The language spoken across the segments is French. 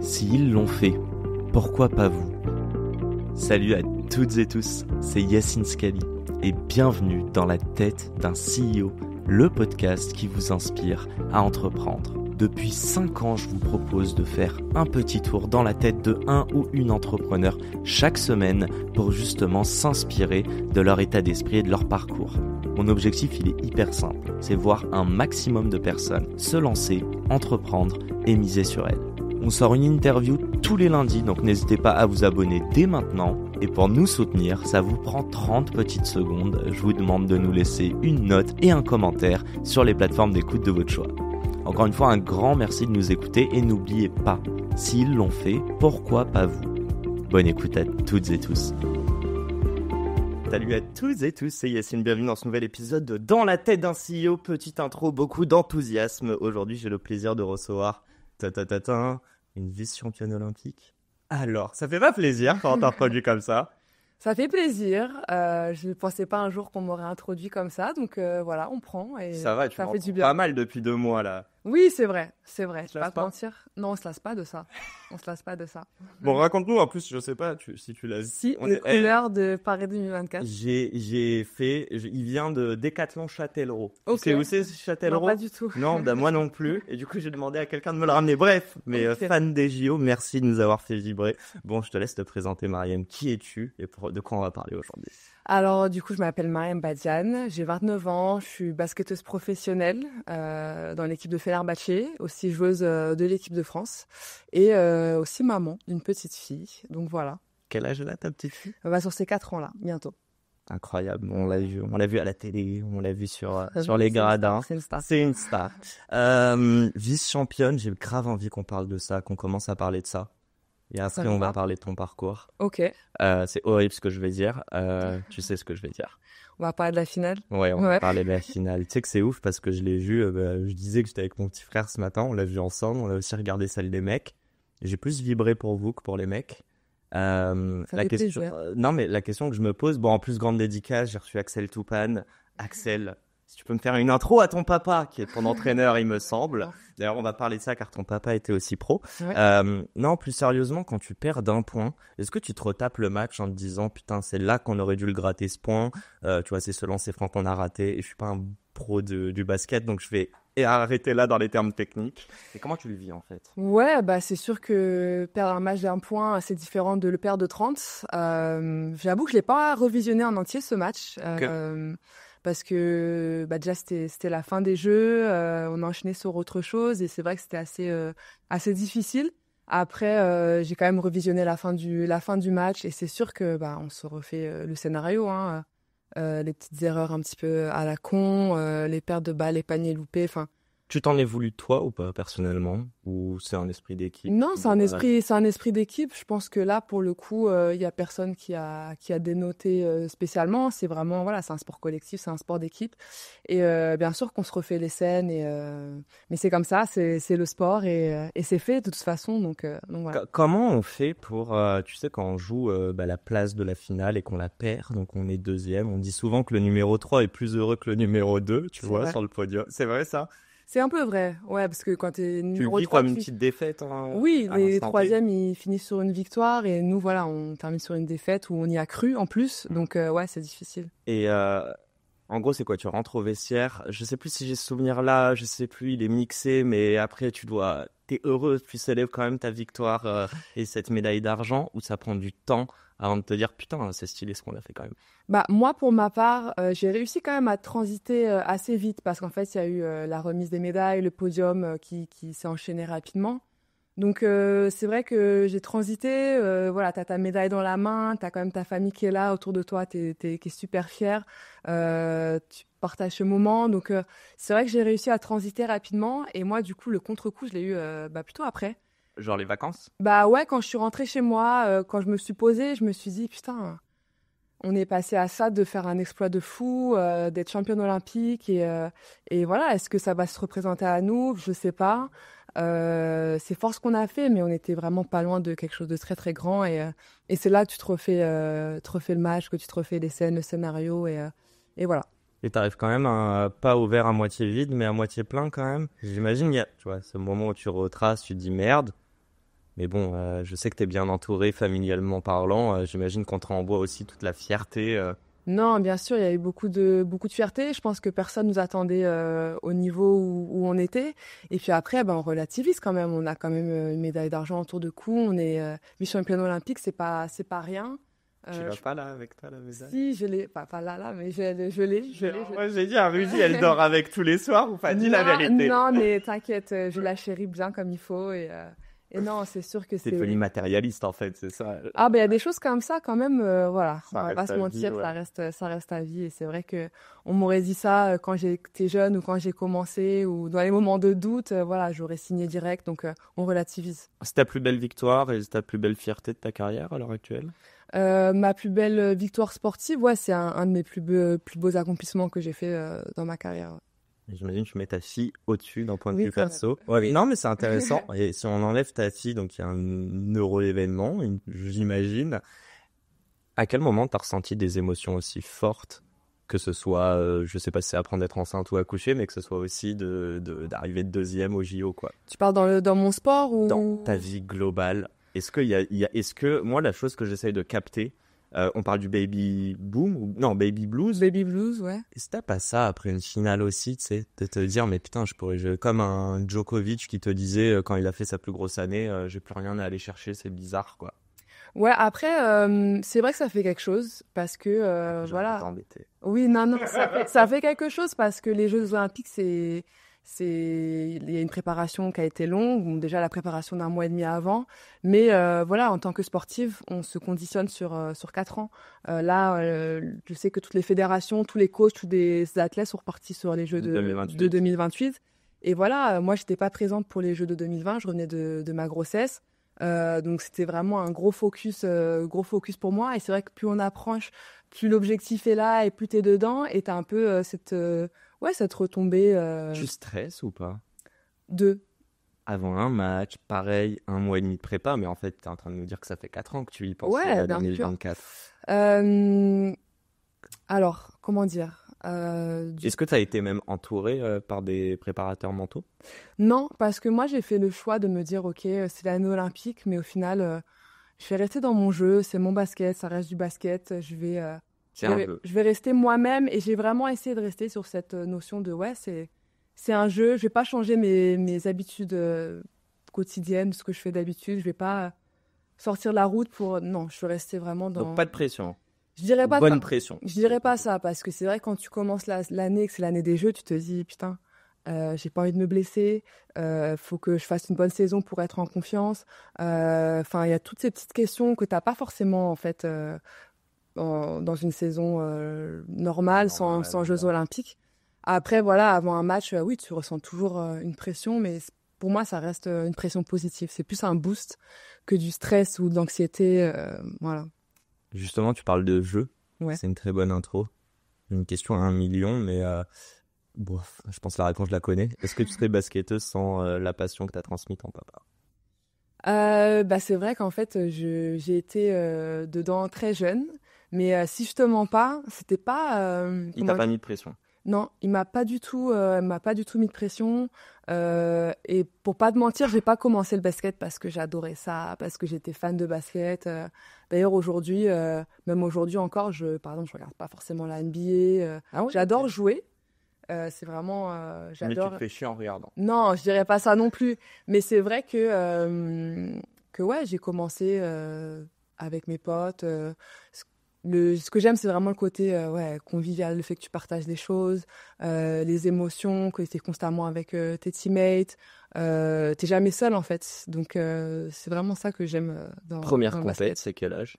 S'ils l'ont fait, pourquoi pas vous? Salut à toutes et tous, c'est Yacine Scali et bienvenue dans la tête d'un CEO, le podcast qui vous inspire à entreprendre. Depuis 5 ans, je vous propose de faire un petit tour dans la tête de un ou une entrepreneur chaque semaine pour justement s'inspirer de leur état d'esprit et de leur parcours. Mon objectif, il est hyper simple, c'est voir un maximum de personnes se lancer, entreprendre et miser sur elles. On sort une interview tous les lundis, donc n'hésitez pas à vous abonner dès maintenant. Et pour nous soutenir, ça vous prend 30 petites secondes. Je vous demande de nous laisser une note et un commentaire sur les plateformes d'écoute de votre choix. Encore une fois, un grand merci de nous écouter et n'oubliez pas, s'ils l'ont fait, pourquoi pas vous? Bonne écoute à toutes et tous. Salut à toutes et tous, c'est Yacine, bienvenue dans ce nouvel épisode de Dans la tête d'un CEO. Petite intro, beaucoup d'enthousiasme. Aujourd'hui, j'ai le plaisir de recevoir une vice-championne olympique. Alors, ça fait pas plaisir quand on t'introduit comme ça? Ça fait plaisir. Je ne pensais pas un jour qu'on m'aurait introduit comme ça. Donc voilà, on prend. Et ça va, tu ça m'en fait du prends bien. Pas mal depuis 2 mois là. Oui, c'est vrai. Je te vais lasse pas te pas mentir. Non, on se lasse pas de ça. Bon, raconte-nous en plus, je sais pas si tu l'as vu. Si, les couleurs de Paris 2024. Il vient de Décathlon Châtellerault. Ok. Tu sais où c'est Châtellerault? Non, pas du tout. Non, moi non plus. Et du coup, j'ai demandé à quelqu'un de me le ramener. Bref, mais Ok. fan des JO, merci de nous avoir fait vibrer. Bon, je te laisse te présenter, Mariam. Qui es-tu et de quoi on va parler aujourd'hui? Alors, du coup, je m'appelle Mariam Badiane. J'ai 29 ans. Je suis basketteuse professionnelle dans l'équipe de Fenerbahçe, aussi joueuse de l'équipe de France et aussi maman d'une petite fille. Donc voilà. Quel âge elle a ta petite fille? On va sur ses 4 ans là, bientôt. Incroyable, on l'a vu à la télé, on l'a vu sur les gradins. C'est une star. Vice-championne, j'ai grave envie qu'on parle de ça, qu'on commence à parler de ça. Et après, on va parler de ton parcours. Ok. C'est horrible ce que je vais dire. Tu sais ce que je vais dire. On va parler de la finale. Ouais, on va parler de la finale. Tu sais que c'est ouf parce que je l'ai vu, je disais que j'étais avec mon petit frère ce matin, on l'a vu ensemble, on a aussi regardé celle des mecs. J'ai plus vibré pour vous que pour les mecs. La question que je me pose, bon, en plus, grande dédicace, j'ai reçu Axel Toupane. Axel, si tu peux me faire une intro à ton papa, qui est ton entraîneur, il me semble. D'ailleurs, on va parler de ça car ton papa était aussi pro. Ouais. Non, plus sérieusement, quand tu perds d'1 point, est-ce que tu te retapes le match en te disant, putain, c'est là qu'on aurait dû le gratter ce point, tu vois, c'est ce lancer franc qu'on a raté, et je suis pas un pro du basket, donc je vais arrêter là dans les termes techniques. Et comment tu le vis en fait? Ouais, bah c'est sûr que perdre un match d'1 point, c'est différent de le perdre de 30. J'avoue que je l'ai pas revisionné en entier ce match. Parce que déjà c'était la fin des jeux, on a enchaîné sur autre chose et c'est vrai que c'était assez difficile. Après j'ai quand même revisionné la fin du match et c'est sûr que on se refait le scénario, hein. Les petites erreurs un petit peu à la con, les pertes de balles, les paniers loupés, enfin. Tu t'en es voulu toi ou pas personnellement? Ou c'est un esprit d'équipe? Non, c'est un esprit d'équipe. Je pense que là, pour le coup, il y a personne qui a dénoté spécialement. C'est vraiment, voilà, c'est un sport collectif, c'est un sport d'équipe. Et bien sûr qu'on se refait les scènes, mais c'est comme ça, c'est le sport et c'est fait de toute façon. Donc voilà. Comment on fait pour, tu sais, quand on joue la place de la finale et qu'on la perd, donc on est deuxième, on dit souvent que le numéro 3 est plus heureux que le numéro 2, tu vois, sur le podium. C'est vrai ça? C'est un peu vrai, ouais, parce que quand t'es numéro 3... Tu vis comme une petite défaite Oui, les troisièmes, ils finissent sur une victoire, et nous, voilà, on termine sur une défaite où on y a cru, en plus, donc ouais, c'est difficile. Et en gros, c'est quoi? Tu rentres au vestiaire, je sais plus si j'ai ce souvenir-là, je sais plus, il est mixé, mais après, t'es heureux, tu célèbres quand même ta victoire et cette médaille d'argent, ou ça prend du temps avant de te dire, putain, c'est stylé ce qu'on a fait quand même? Moi, pour ma part, j'ai réussi quand même à transiter assez vite parce qu'en fait, il y a eu la remise des médailles, le podium qui s'est enchaîné rapidement. Donc, c'est vrai que j'ai transité. Voilà, t'as ta médaille dans la main, t'as quand même ta famille qui est là autour de toi, qui est super fière. Tu partages ce moment. Donc, c'est vrai que j'ai réussi à transiter rapidement. Et moi, du coup, le contre-coup, je l'ai eu plutôt après. Genre les vacances? Ouais, quand je suis rentrée chez moi, quand je me suis posée, je me suis dit, putain, on est passé à ça de faire un exploit de fou, d'être championne olympique et voilà, est-ce que ça va se représenter à nous? Je sais pas. C'est fort ce qu'on a fait, mais on était vraiment pas loin de quelque chose de très très grand et c'est là que tu te refais le match, que tu te refais les scènes, le scénario et voilà. Et t'arrives quand même pas au verre à moitié vide, mais à moitié plein quand même. J'imagine, tu vois, ce moment où tu retraces, tu te dis merde. Mais bon, je sais que tu es bien entouré familialement parlant. J'imagine qu'on te renvoie aussi toute la fierté. Non, bien sûr, il y a eu beaucoup de fierté. Je pense que personne nous attendait au niveau où on était. Et puis après, on relativise quand même. On a quand même une médaille d'argent autour de cou. On est vice-championne olympique, c'est pas rien. Tu l'as pas là avec toi la médaille? Si, je l'ai, pas là, mais je l'ai. Moi j'ai dit à Rudy, elle dort avec tous les soirs ou pas? Dis la vérité. Non, mais t'inquiète, je la chéris bien comme il faut et non, c'est sûr que c'est devenu matérialiste en fait, c'est ça. Ah il y a des choses comme ça quand même, voilà. Ça on va pas se mentir, vie, ouais. ça reste à vie et c'est vrai que on m'aurait dit ça quand j'étais jeune ou quand j'ai commencé ou dans les moments de doute, voilà, j'aurais signé direct, donc on relativise. C'est ta plus belle victoire et c'est ta plus belle fierté de ta carrière à l'heure actuelle? Ma plus belle victoire sportive, ouais, c'est un de mes plus beaux accomplissements que j'ai fait dans ma carrière. J'imagine que tu mets ta fille au-dessus d'un point de vue perso. Ouais, non, mais c'est intéressant. Et si on enlève ta fille, donc il y a un heureux événement, j'imagine. À quel moment tu as ressenti des émotions aussi fortes, que ce soit, je sais pas si c'est apprendre d'être enceinte ou accoucher, mais que ce soit aussi d'arriver de deuxième au JO, quoi. Tu parles dans mon sport ou dans ta vie globale? Est-ce que moi la chose que j'essaye de capter, on parle du baby boom ou non baby blues? Baby blues, ouais. Est-ce que t'as pas ça après une finale aussi, tu sais, de te dire mais putain je pourrais jouer comme un Djokovic qui te disait quand il a fait sa plus grosse année, j'ai plus rien à aller chercher, c'est bizarre quoi. Ouais, après c'est vrai que ça fait quelque chose parce que voilà. T'embêter. Oui, non, ça fait quelque chose parce que les Jeux Olympiques il y a une préparation qui a été longue, bon, déjà la préparation d'1 mois et demi avant, mais voilà, en tant que sportive, on se conditionne sur 4 ans. Là, je sais que toutes les fédérations, tous les coachs, tous les athlètes sont repartis sur les Jeux de 2028. Et voilà, moi, j'étais pas présente pour les Jeux de 2020, je revenais de ma grossesse. Donc c'était vraiment un gros focus pour moi. Et c'est vrai que plus on approche, plus l'objectif est là et plus t'es dedans. Et t'as un peu cette retombée. Tu stresses ou pas? Avant un match, pareil, 1 mois et demi de prépa, mais en fait, t'es en train de nous dire que ça fait 4 ans que tu y penses à 2024. Alors, comment dire? Est-ce que tu as été même entouré par des préparateurs mentaux? Non, parce que moi, j'ai fait le choix de me dire, ok, c'est l'année olympique, mais au final, je vais rester dans mon jeu, c'est mon basket, ça reste du basket, je vais rester moi-même et j'ai vraiment essayé de rester sur cette notion de, ouais, c'est un jeu, je vais pas changer mes habitudes quotidiennes, ce que je fais d'habitude, je vais pas sortir de la route non, je vais rester vraiment dans... Donc pas de pression. Je dirais pas bonne pression. Je dirais pas ça, parce que c'est vrai que quand tu commences l'année, que c'est l'année des Jeux, tu te dis, putain, j'ai pas envie de me blesser, faut que je fasse une bonne saison pour être en confiance. Enfin, il y a toutes ces petites questions que t'as pas forcément, en fait, dans une saison normale, sans Jeux Olympiques. Après, voilà, avant un match, oui, tu ressens toujours une pression, mais pour moi, ça reste une pression positive. C'est plus un boost que du stress ou de l'anxiété, voilà. Justement, tu parles de jeu. Ouais. C'est une très bonne intro. Une question à 1 million, mais je pense que la réponse, je la connais. Est-ce que tu serais basketteuse sans la passion que t'as transmise ton papa? C'est vrai qu'en fait, j'ai été dedans très jeune, mais si je te mens pas, c'était pas... Il t'a pas mis de pression? Non, il m'a pas du tout mis de pression. Et pour pas te mentir, j'ai pas commencé le basket parce que j'adorais ça, parce que j'étais fan de basket. D'ailleurs, aujourd'hui, même aujourd'hui encore, je regarde pas forcément la NBA. J'adore jouer. C'est vraiment, j'adore. Mais tu te fais chier en regardant. Non, je dirais pas ça non plus. Mais c'est vrai que ouais, j'ai commencé avec mes potes. Ce que j'aime, c'est vraiment le côté convivial, le fait que tu partages des choses, les émotions, que tu es constamment avec tes teammates. T'es jamais seul, en fait. Donc, c'est vraiment ça que j'aime dans Première dans le compète, basket. c'est quel âge?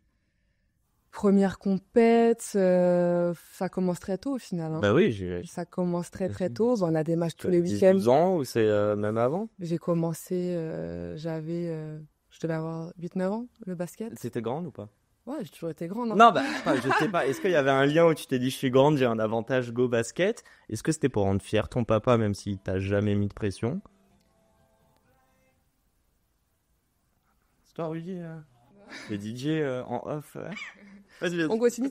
Première compète, ça commence très tôt, au final. Hein. Bah oui, Ça commence très, très tôt. On a des matchs tous les week-ends. 12 ans ou c'est même avant? J'ai commencé, je devais avoir 8-9 ans, le basket. C'était grande ou pas? Ouais, j'ai toujours été grande. Hein. Non, je sais pas. Est-ce qu'il y avait un lien où tu t'es dit je suis grande, j'ai un avantage go basket? Est-ce que c'était pour rendre fier ton papa, même s'il t'a jamais mis de pression? C'est toi, Rudy, le DJ en off. Vas-y. On continue.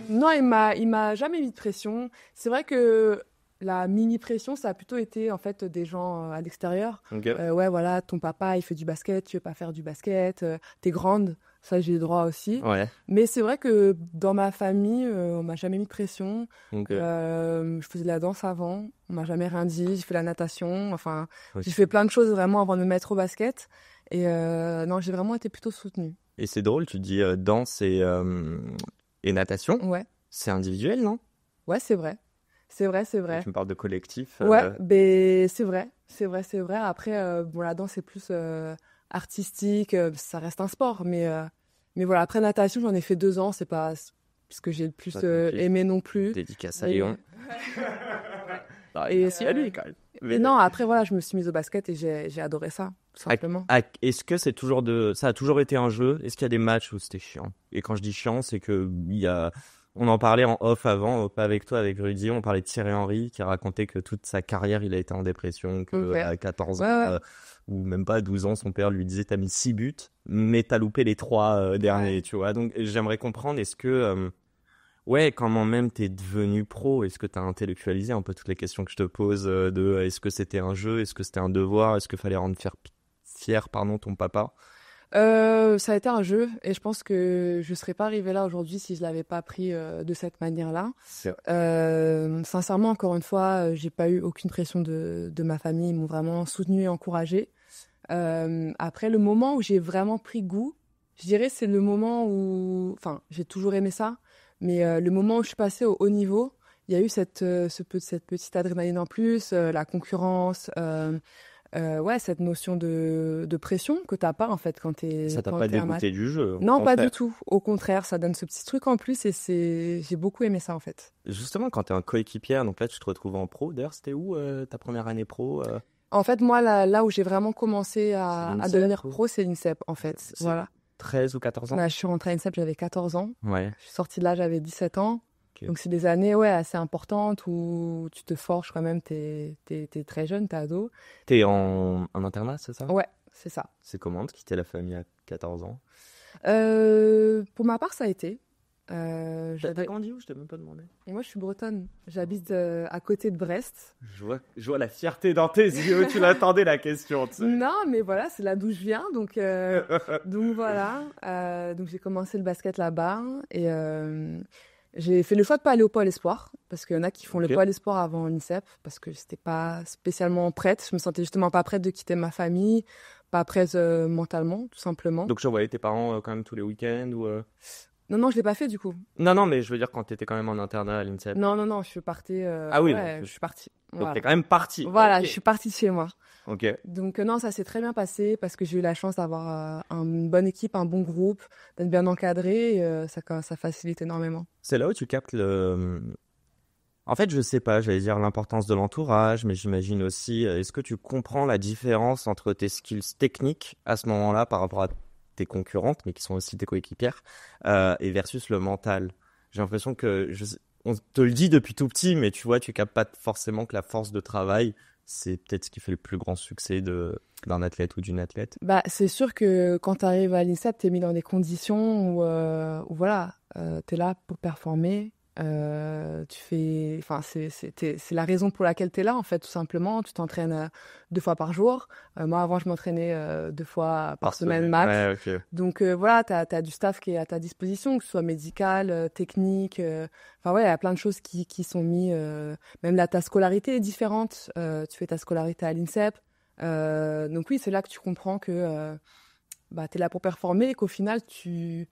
Non, il m'a jamais mis de pression. C'est vrai que La mini-pression, ça a plutôt été en fait des gens à l'extérieur. Okay. Ouais, voilà, ton papa, il fait du basket, tu veux pas faire du basket, t'es grande, ça j'ai le droit aussi. Ouais. Mais c'est vrai que dans ma famille, on m'a jamais mis de pression. Okay. Je faisais de la danse avant, on m'a jamais rien dit. J'ai fait la natation, enfin, Okay. j'ai fait plein de choses vraiment avant de me mettre au basket. Et non, j'ai vraiment été plutôt soutenue. Et c'est drôle, tu dis danse et natation. Ouais. C'est individuel, non? Ouais, c'est vrai. C'est vrai. Et tu me parles de collectif. Ouais, ben c'est vrai. Après, bon, la danse c'est plus artistique, ça reste un sport, mais voilà. Après natation, j'en ai fait 2 ans, c'est pas ce que j'ai le plus aimé non plus. Dédicace à Léon. Et merci à lui quand même. Mais non, après voilà, je me suis mise au basket et j'ai adoré ça, tout simplement. Est-ce que ça a toujours été un jeu? Est-ce qu'il y a des matchs où c'était chiant? Et quand je dis chiant, c'est que on en parlait en off avant, pas avec toi, avec Rudy, on parlait de Thierry Henry qui racontait que toute sa carrière, il a été en dépression, que à 14 ans, ou même pas 12 ans, son père lui disait t'as mis 6 buts, mais t'as loupé les 3 derniers, tu vois. Donc j'aimerais comprendre, est-ce que, comment même t'es devenu pro, est-ce que t'as intellectualisé un peu toutes les questions que je te pose, est-ce que c'était un jeu, est-ce que c'était un devoir, est-ce qu'il fallait rendre fier ton papa? Ça a été un jeu et je pense que je serais pas arrivée là aujourd'hui si je l'avais pas pris de cette manière-là. Sincèrement, encore une fois, j'ai pas eu aucune pression de ma famille, ils m'ont vraiment soutenue et encouragée. Après, le moment où j'ai vraiment pris goût, je dirais c'est le moment où, enfin, j'ai toujours aimé ça, mais le moment où je suis passée au haut niveau, il y a eu cette petite adrénaline en plus, la concurrence. Cette notion de pression que t'as pas en fait quand t'es. Ça t'a pas dégoûté du jeu? Non, pas du tout. Au contraire, ça donne ce petit truc en plus et j'ai beaucoup aimé ça en fait. Justement, quand t'es un coéquipier, donc là tu te retrouves en pro. D'ailleurs, c'était où ta première année pro? En fait, moi, là où j'ai vraiment commencé à devenir pro, c'est l'INSEP en fait. Voilà. 13 ou 14 ans? Là, je suis rentrée à l'INSEP, j'avais 14 ans. Ouais. Je suis sortie de là, j'avais 17 ans. Okay. Donc, c'est des années assez importantes où tu te forges quand même, t'es très jeune, t'es ado. T'es en internat, c'est ça? Ouais, c'est ça. C'est comment de quitter la famille à 14 ans? Pour ma part, ça a été. T'as grandi où? Je t'ai même pas demandé. Et moi, je suis bretonne. J'habite à côté de Brest. Je vois la fierté dans tes yeux. Tu l'attendais, la question, tu sais. Non, mais voilà, c'est là d'où je viens. Donc voilà. Donc j'ai commencé le basket là-bas. Et j'ai fait le choix de pas aller au Pôle Espoir. Parce qu'il y en a qui font le Pôle Espoir avant l'INSEP. Parce que j'étais pas spécialement prête. Je me sentais justement pas prête de quitter ma famille. Pas prête mentalement, tout simplement. Donc je voyais tes parents quand même tous les week-ends ou Non, je l'ai pas fait du coup. Non, mais je veux dire quand t'étais quand même en internat à l'INSEP. Non, je suis partie. Ah oui, je suis partie. Donc voilà. t'es quand même partie. Voilà, okay. Je suis partie de chez moi. Ok. Donc non, ça s'est très bien passé parce que j'ai eu la chance d'avoir une bonne équipe, un bon groupe, d'être bien encadré. Et, ça facilite énormément. C'est là où tu captes En fait, je sais pas, j'allais dire l'importance de l'entourage, mais j'imagine aussi, est-ce que tu comprends la différence entre tes skills techniques à ce moment-là par rapport à tes concurrentes, mais qui sont aussi tes coéquipières, et versus le mental? J'ai l'impression que, on te le dit depuis tout petit, mais tu vois, tu captes pas forcément que la force de travail, c'est peut-être ce qui fait le plus grand succès d'un athlète ou d'une athlète. Bah, c'est sûr que quand tu arrives à l'INSEP, tu es mis dans des conditions où voilà, tu es là pour performer. C'est la raison pour laquelle tu es là, en fait, tout simplement. Tu t'entraînes 2 fois par jour. Moi, avant, je m'entraînais 2 fois par semaine max. Ouais, okay. Donc, voilà, tu as du staff qui est à ta disposition, que ce soit médical, technique. Enfin, ouais, il y a plein de choses qui sont mises. Même là, ta scolarité est différente. Tu fais ta scolarité à l'INSEP. Donc, oui, c'est là que tu comprends que tu es là pour performer et qu'au final, tu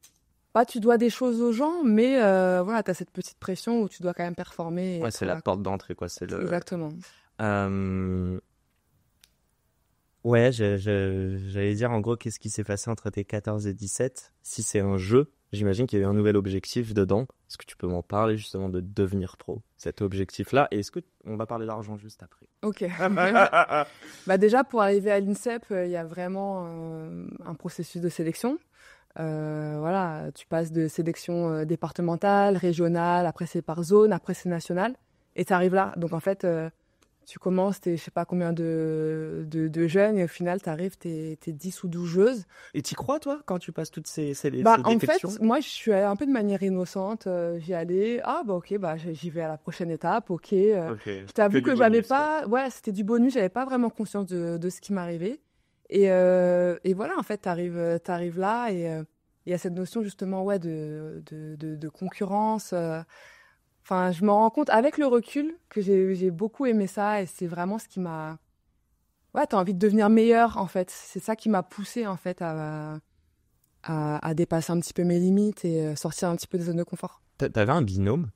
dois des choses aux gens, mais voilà, tu as cette petite pression où tu dois quand même performer. Ouais, c'est la porte d'entrée, quoi. Exactement. Ouais, j'allais dire en gros, qu'est-ce qui s'est passé entre tes 14 et 17? Si c'est un jeu, j'imagine qu'il y a eu un nouvel objectif dedans. Est-ce que tu peux m'en parler justement de devenir pro, cet objectif-là? Et est-ce on va parler d'argent juste après? Ok. Déjà, pour arriver à l'INSEP, il y a vraiment un processus de sélection. Voilà, tu passes de sélection départementale, régionale, après c'est par zone, après c'est national, et tu arrives là. Donc en fait, Tu commences, je sais pas combien de jeunes, et au final, tu arrives, t'es 10 ou 12 joueuses. Et t'y crois, toi, quand tu passes toutes ces En fait, défections? moi, je suis allée un peu de manière innocente. J'y allais, ok, j'y vais à la prochaine étape, ok. Ok. Je t'avoue que j'avais pas, ouais, c'était du bonus, j'avais pas vraiment conscience de ce qui m'arrivait. Et voilà, en fait, t'arrives là, et il y a cette notion justement, ouais, de concurrence. Enfin, je me rends compte avec le recul que j'ai beaucoup aimé ça, et c'est vraiment ce qui m'a... Ouais, t'as envie de devenir meilleur, en fait. C'est ça qui m'a poussée, en fait, à dépasser un petit peu mes limites et sortir un petit peu des zones de confort. T'avais un binôme?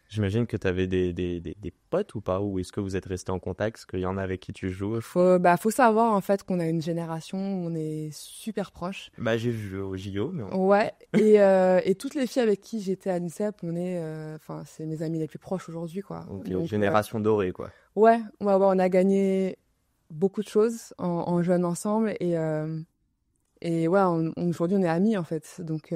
J'imagine que t'avais des potes ou pas? Ou est-ce que vous êtes restés en contact? Est-ce qu'il y en a avec qui tu joues? Faut savoir, en fait, qu'on a une génération où on est super proches. Bah, j'ai vu au JO, mais... Ouais, et toutes les filles avec qui j'étais à l'INSEP, c'est mes amies les plus proches aujourd'hui, quoi. Ok, Donc, génération dorée, quoi. ouais, on a gagné beaucoup de choses en jeunes ensemble, et ouais, aujourd'hui on est amis, en fait. Donc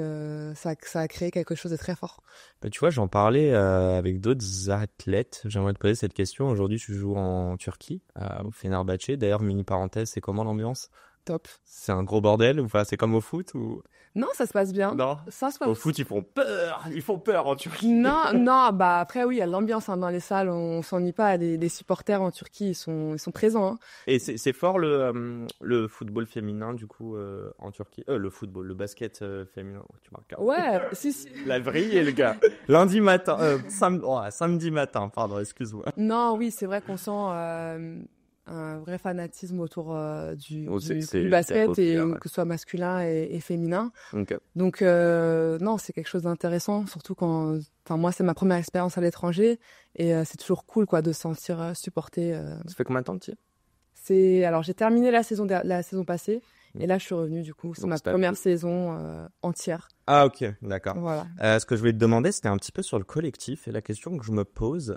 ça a créé quelque chose de très fort. Bah, tu vois, j'en parlais avec d'autres athlètes. J'aimerais te poser cette question. Aujourd'hui, tu joues en Turquie, au Fenerbahçe. D'ailleurs, mini parenthèse, c'est comment l'ambiance? Top. C'est un gros bordel? Enfin, c'est comme au foot ou... Non, ça se passe bien. Non. Ça se passe... Au foot, ils font peur. Ils font peur en Turquie. Non, après oui, il y a l'ambiance, hein, dans les salles, on s'ennuie pas. Les supporters en Turquie, ils sont présents, hein. Et c'est fort le football féminin, du coup, en Turquie. Le basket féminin. Oh, tu marques. Ouais, si. La vrille, le gars. Lundi matin, samedi matin, pardon, excuse-moi. Non, oui, c'est vrai qu'on sent un vrai fanatisme autour du C'est basket, populaire, et ouais. que ce soit masculin et féminin. Ok. Donc, non, c'est quelque chose d'intéressant, surtout quand... Enfin, moi, c'est ma première expérience à l'étranger, et c'est toujours cool, quoi, de se sentir supporté. Ça fait combien de temps que tu y es? Alors, j'ai terminé la saison passée, et là, je suis revenue, du coup. C'est Donc, ma c'était première saison entière. Ah, ok, d'accord. Voilà. Ce que je voulais te demander, c'était un petit peu sur le collectif, et la question que je me pose,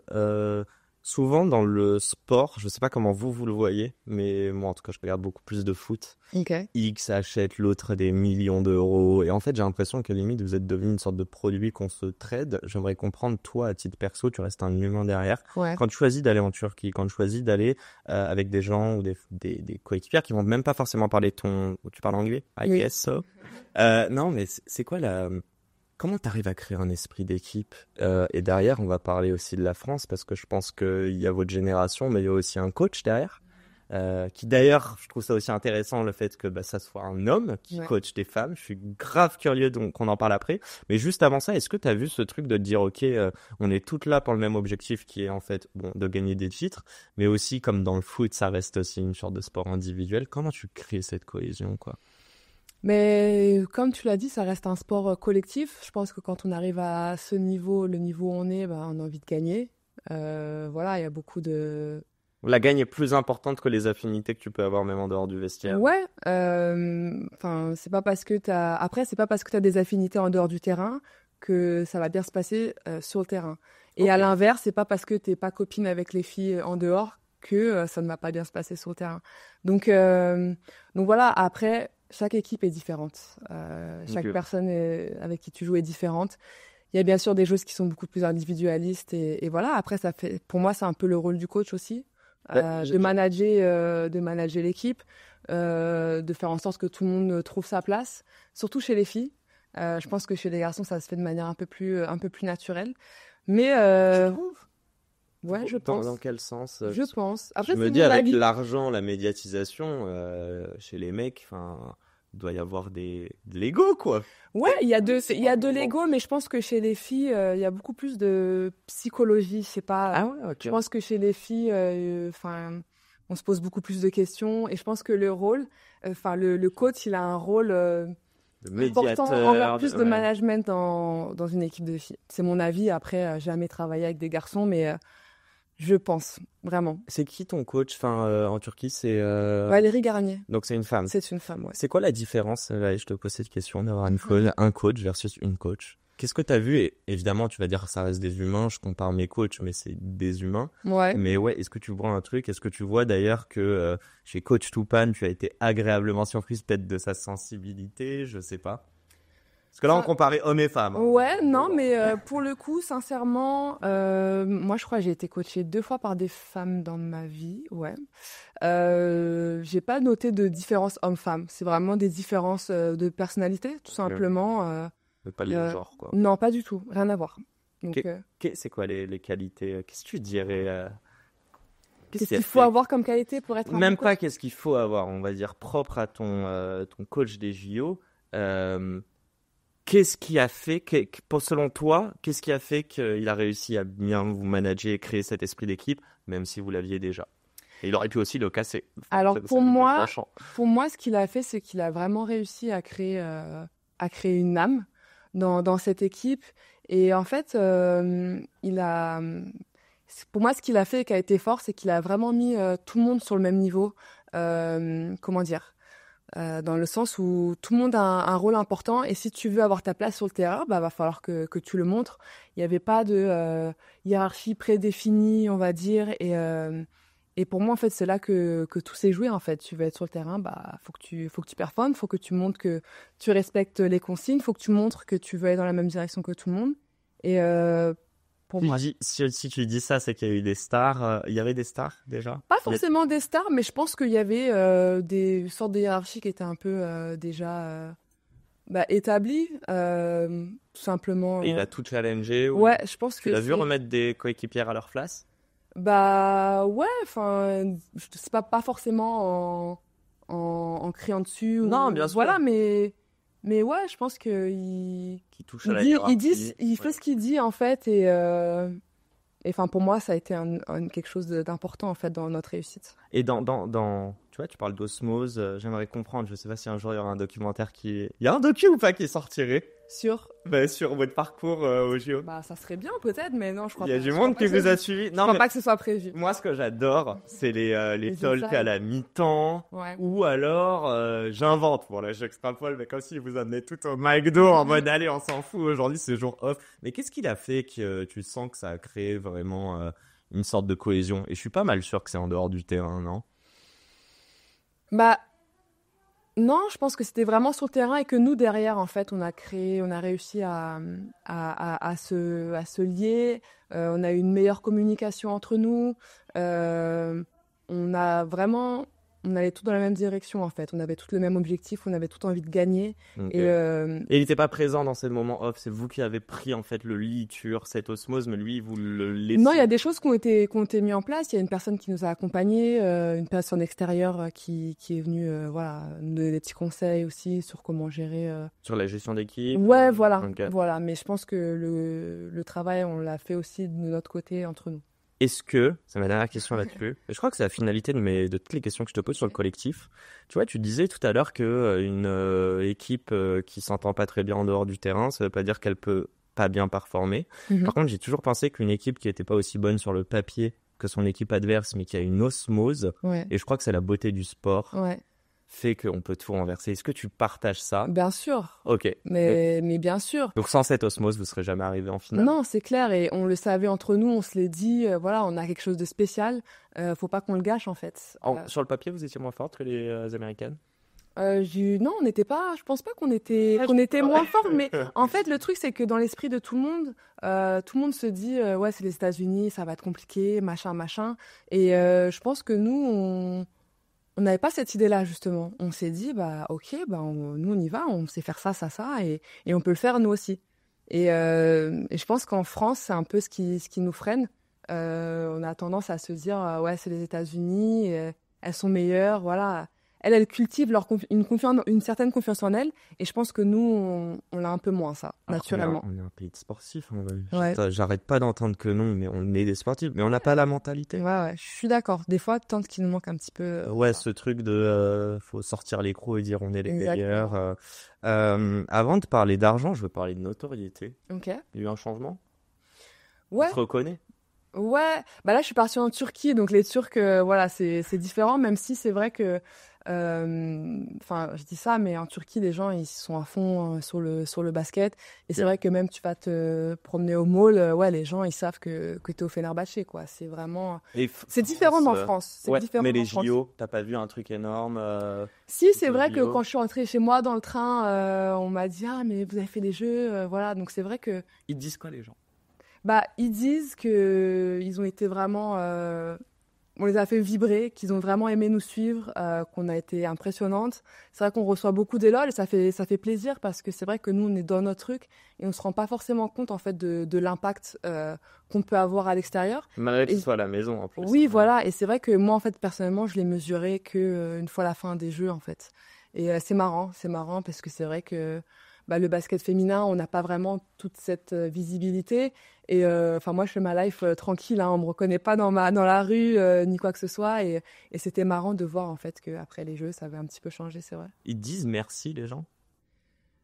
souvent dans le sport, je sais pas comment vous le voyez, mais moi en tout cas je regarde beaucoup plus de foot. Ok. X achète l'autre des millions d'euros, et en fait j'ai l'impression que limite vous êtes devenu une sorte de produit qu'on se trade. J'aimerais comprendre, toi à titre perso, tu restes un humain derrière. Ouais. Quand tu choisis d'aller en Turquie, quand tu choisis d'aller avec des gens ou des coéquipiers qui vont même pas forcément parler tu parles anglais? I Oui. guess so. Non, mais c'est quoi comment t'arrives à créer un esprit d'équipe? Et derrière, on va parler aussi de la France, parce que je pense qu'il y a votre génération, mais il y a aussi un coach derrière. Qui d'ailleurs, je trouve ça aussi intéressant, le fait que ça soit un homme qui coach des femmes. Je suis grave curieux, donc qu'on en parle après. Mais juste avant ça, est-ce que tu as vu ce truc de te dire, ok, on est toutes là pour le même objectif, qui est en fait de gagner des titres, mais aussi comme dans le foot, ça reste aussi une sorte de sport individuel. Comment tu crées cette cohésion, quoi? Mais comme tu l'as dit, ça reste un sport collectif. Je pense que quand on arrive à ce niveau, le niveau où on est, on a envie de gagner. Voilà, il y a beaucoup de... La gagne est plus importante que les affinités que tu peux avoir même en dehors du vestiaire. Ouais, c'est pas parce que c'est pas parce que t'as des affinités en dehors du terrain que ça va bien se passer sur le terrain. Et Okay. à l'inverse, c'est pas parce que t'es pas copine avec les filles en dehors que ça ne va pas bien se passer sur le terrain. Donc voilà, après, chaque équipe est différente. Chaque personne avec qui tu joues est différente. Il y a bien sûr des joueuses qui sont beaucoup plus individualistes, et voilà. Après, pour moi, c'est un peu le rôle du coach aussi. De manager l'équipe, de faire en sorte que tout le monde trouve sa place, surtout chez les filles. Je pense que chez les garçons, ça se fait de manière un peu plus naturelle. Mais Tu trouves? ouais, je pense. Dans quel sens? Je pense. Après, je me c'est dis, mon avec avis. l'argent, la médiatisation, chez les mecs, il doit y avoir de l'ego, quoi. Ouais, il y a de l'ego, mais je pense que chez les filles, il y a beaucoup plus de psychologie. C'est pas. Ah ouais, ok. Je pense que chez les filles, on se pose beaucoup plus de questions, et je pense que le coach, il a un rôle Le médiateur. important, encore plus de management dans une équipe de filles. C'est mon avis. Après, jamais travaillé avec des garçons, mais je pense vraiment. C'est qui ton coach? En Turquie, c'est Valérie Garnier. Donc c'est une femme. C'est une femme, ouais. C'est quoi la différence? Allez, je te pose cette question d'avoir un coach versus une coach. Qu'est-ce que tu as vu? Et évidemment, tu vas dire ça reste des humains. Je compare mes coachs, mais c'est des humains. Ouais. Mais ouais, est-ce que tu vois un truc? Est-ce que tu vois d'ailleurs que chez Coach Toupane, tu as été agréablement surprise peut-être de sa sensibilité? Je sais pas. Parce que là, on comparait hommes et femmes. Ouais, non, mais pour le coup, sincèrement, moi, je crois que j'ai été coachée 2 fois par des femmes dans ma vie, ouais. J'ai pas noté de différence homme-femme. C'est vraiment des différences de personnalité, tout simplement. Mais pas les genres, quoi. Non, pas du tout, rien à voir. Donc, c'est quoi les qualités? Qu'est-ce que tu dirais qu'est-ce qu'il faut avoir comme qualité pour être un Même bon pas coach? qu'est-ce qu'il faut avoir, on va dire, propre à ton coach des JO. Qu'est-ce qui a fait, selon toi, qu'est-ce qui a fait qu'il a réussi à bien vous manager et créer cet esprit d'équipe, même si vous l'aviez déjà? Et il aurait pu aussi le casser. Alors pour moi, ce qu'il a fait, c'est qu'il a vraiment réussi à créer une âme dans cette équipe. Et en fait, pour moi, ce qu'il a fait qui a été fort, c'est qu'il a vraiment mis tout le monde sur le même niveau. Comment dire? Dans le sens où tout le monde a un rôle important et si tu veux avoir ta place sur le terrain, bah va falloir que tu le montres. Il n'y avait pas de hiérarchie prédéfinie, on va dire. Et pour moi, en fait, c'est là que tout s'est joué. En fait, tu veux être sur le terrain, bah faut que tu performes, faut que tu montres que tu respectes les consignes, faut que tu montres que tu veux aller dans la même direction que tout le monde. Et pour moi, si tu dis ça, c'est qu'il y a eu des stars. Il y avait des stars déjà? Pas forcément des stars, mais je pense qu'il y avait des sortes de hiérarchies qui étaient un peu déjà établies, tout simplement. Et il a tout challengé. Ouais, je pense que tu l'as vu remettre des coéquipières à leur place? Bah ouais, enfin, c'est pas forcément en criant dessus. Non, bien sûr. Voilà, mais ouais, je pense que qui touche à la hiérarchie. Il fait ce qu'il dit en fait et enfin pour moi ça a été quelque chose d'important en fait dans notre réussite. Et dans tu vois, tu parles d'osmose, j'aimerais comprendre, je sais pas si un jour il y aura un documentaire il y a un docu ou pas qui sortirait sur votre parcours au JO? Bah ça serait bien peut-être, mais non, je crois pas. Il y a du monde qui vous a suivi. Je crois pas que ce soit prévu. Moi, ce que j'adore, c'est les talks à la mi-temps, ou alors j'invente. Bon là, j'extrapole, mais comme si vous amenez tout au McDo en mode allez, on s'en fout. Aujourd'hui, c'est jour off. Mais qu'est-ce qu'il a fait que tu sens que ça a créé vraiment une sorte de cohésion? Et je suis pas mal sûr que c'est en dehors du terrain, non? Bah non, je pense que c'était vraiment sur le terrain et que nous derrière en fait on a réussi à se lier, on a eu une meilleure communication entre nous, on allait tous dans la même direction en fait, on avait tous le même objectif, on avait tout envie de gagner. Okay. Et il n'était pas présent dans ces moments off, c'est vous qui avez pris en fait le lead sur cette osmose, mais lui vous le laissez. Non, il y a des choses qui ont été mises en place, il y a une personne qui nous a accompagnés, une personne extérieure qui est venue nous donner des petits conseils aussi sur comment gérer. Sur la gestion d'équipe. Ouais, voilà, voilà, mais je pense que le travail on l'a fait aussi de notre côté entre nous. Est-ce que, c'est ma dernière question là-dessus, je crois que c'est la finalité de toutes les questions que je te pose sur le collectif. Tu vois, tu disais tout à l'heure qu'une équipe qui s'entend pas très bien en dehors du terrain, ça veut pas dire qu'elle peut pas bien performer. Mm-hmm. Par contre, j'ai toujours pensé qu'une équipe qui était pas aussi bonne sur le papier que son équipe adverse, mais qui a une osmose, et je crois que c'est la beauté du sport, fait qu'on peut tout renverser. Est-ce que tu partages ça? Bien sûr. Ok. Mais bien sûr. Donc sans cette osmose, vous ne serez jamais arrivé en finale? Non, c'est clair. Et on le savait entre nous, on se l'est dit, voilà, on a quelque chose de spécial. Faut pas qu'on le gâche, en fait. Sur le papier, vous étiez moins forte que les Américaines? Non, on n'était pas. Je pense pas qu'on était moins forte. Mais en fait, le truc, c'est que dans l'esprit de tout le monde se dit, ouais, c'est les États-Unis, ça va être compliqué, machin. Et je pense que nous, on n'avait pas cette idée-là, justement. On s'est dit, bah, ok, nous, on y va, on sait faire ça, et on peut le faire, nous aussi. Et je pense qu'en France, c'est un peu ce qui nous freine. On a tendance à se dire, ouais, c'est les États-Unis, elles sont meilleures, voilà. Elles cultivent une certaine confiance en elles. Et je pense que nous, on l'a un peu moins, ça, naturellement. On est un pays de sportifs. J'arrête pas d'entendre que non, mais on est des sportifs. Mais on n'a pas la mentalité. Ouais, je suis d'accord. Des fois, tant qu'il nous manque un petit peu. Ce truc de faut sortir l'écrou et dire on est les meilleurs. Avant de parler d'argent, je veux parler de notoriété. Ok. Il y a eu un changement? Ouais. Tu te reconnais? Ouais, là je suis partie en Turquie, donc les Turcs, voilà, c'est différent, même si c'est vrai que Enfin, je dis ça, mais en Turquie, les gens, ils sont à fond sur le basket. Et c'est vrai que même tu vas te promener au mall, ouais, les gens, ils savent que t'es au Fenerbahçe, quoi. C'est vraiment... C'est différent en France. C'est différent mais les en France. JO, t'as pas vu un truc énorme Si, c'est vrai que quand je suis rentrée chez moi dans le train, on m'a dit « Ah, mais vous avez fait des jeux voilà. Donc c'est vrai que... Ils te disent quoi, les gens? Bah, ils disent qu'ils ont été vraiment... on les a fait vibrer, qu'ils ont vraiment aimé nous suivre, qu'on a été impressionnantes. C'est vrai qu'on reçoit beaucoup d'éloges et ça fait plaisir parce que c'est vrai que nous, on est dans notre truc et on se rend pas forcément compte en fait de l'impact qu'on peut avoir à l'extérieur. Malgré que ce soit à la maison en plus. Oui, voilà. Et c'est vrai que moi, en fait, personnellement, je l'ai mesuré une fois la fin des Jeux, en fait. Et c'est marrant parce que c'est vrai que le basket féminin, on n'a pas vraiment toute cette visibilité. Et moi, je fais ma life tranquille, hein, on me reconnaît pas dans la rue ni quoi que ce soit. Et c'était marrant de voir en fait qu'après les Jeux, ça avait un petit peu changé, c'est vrai. Ils disent merci, les gens?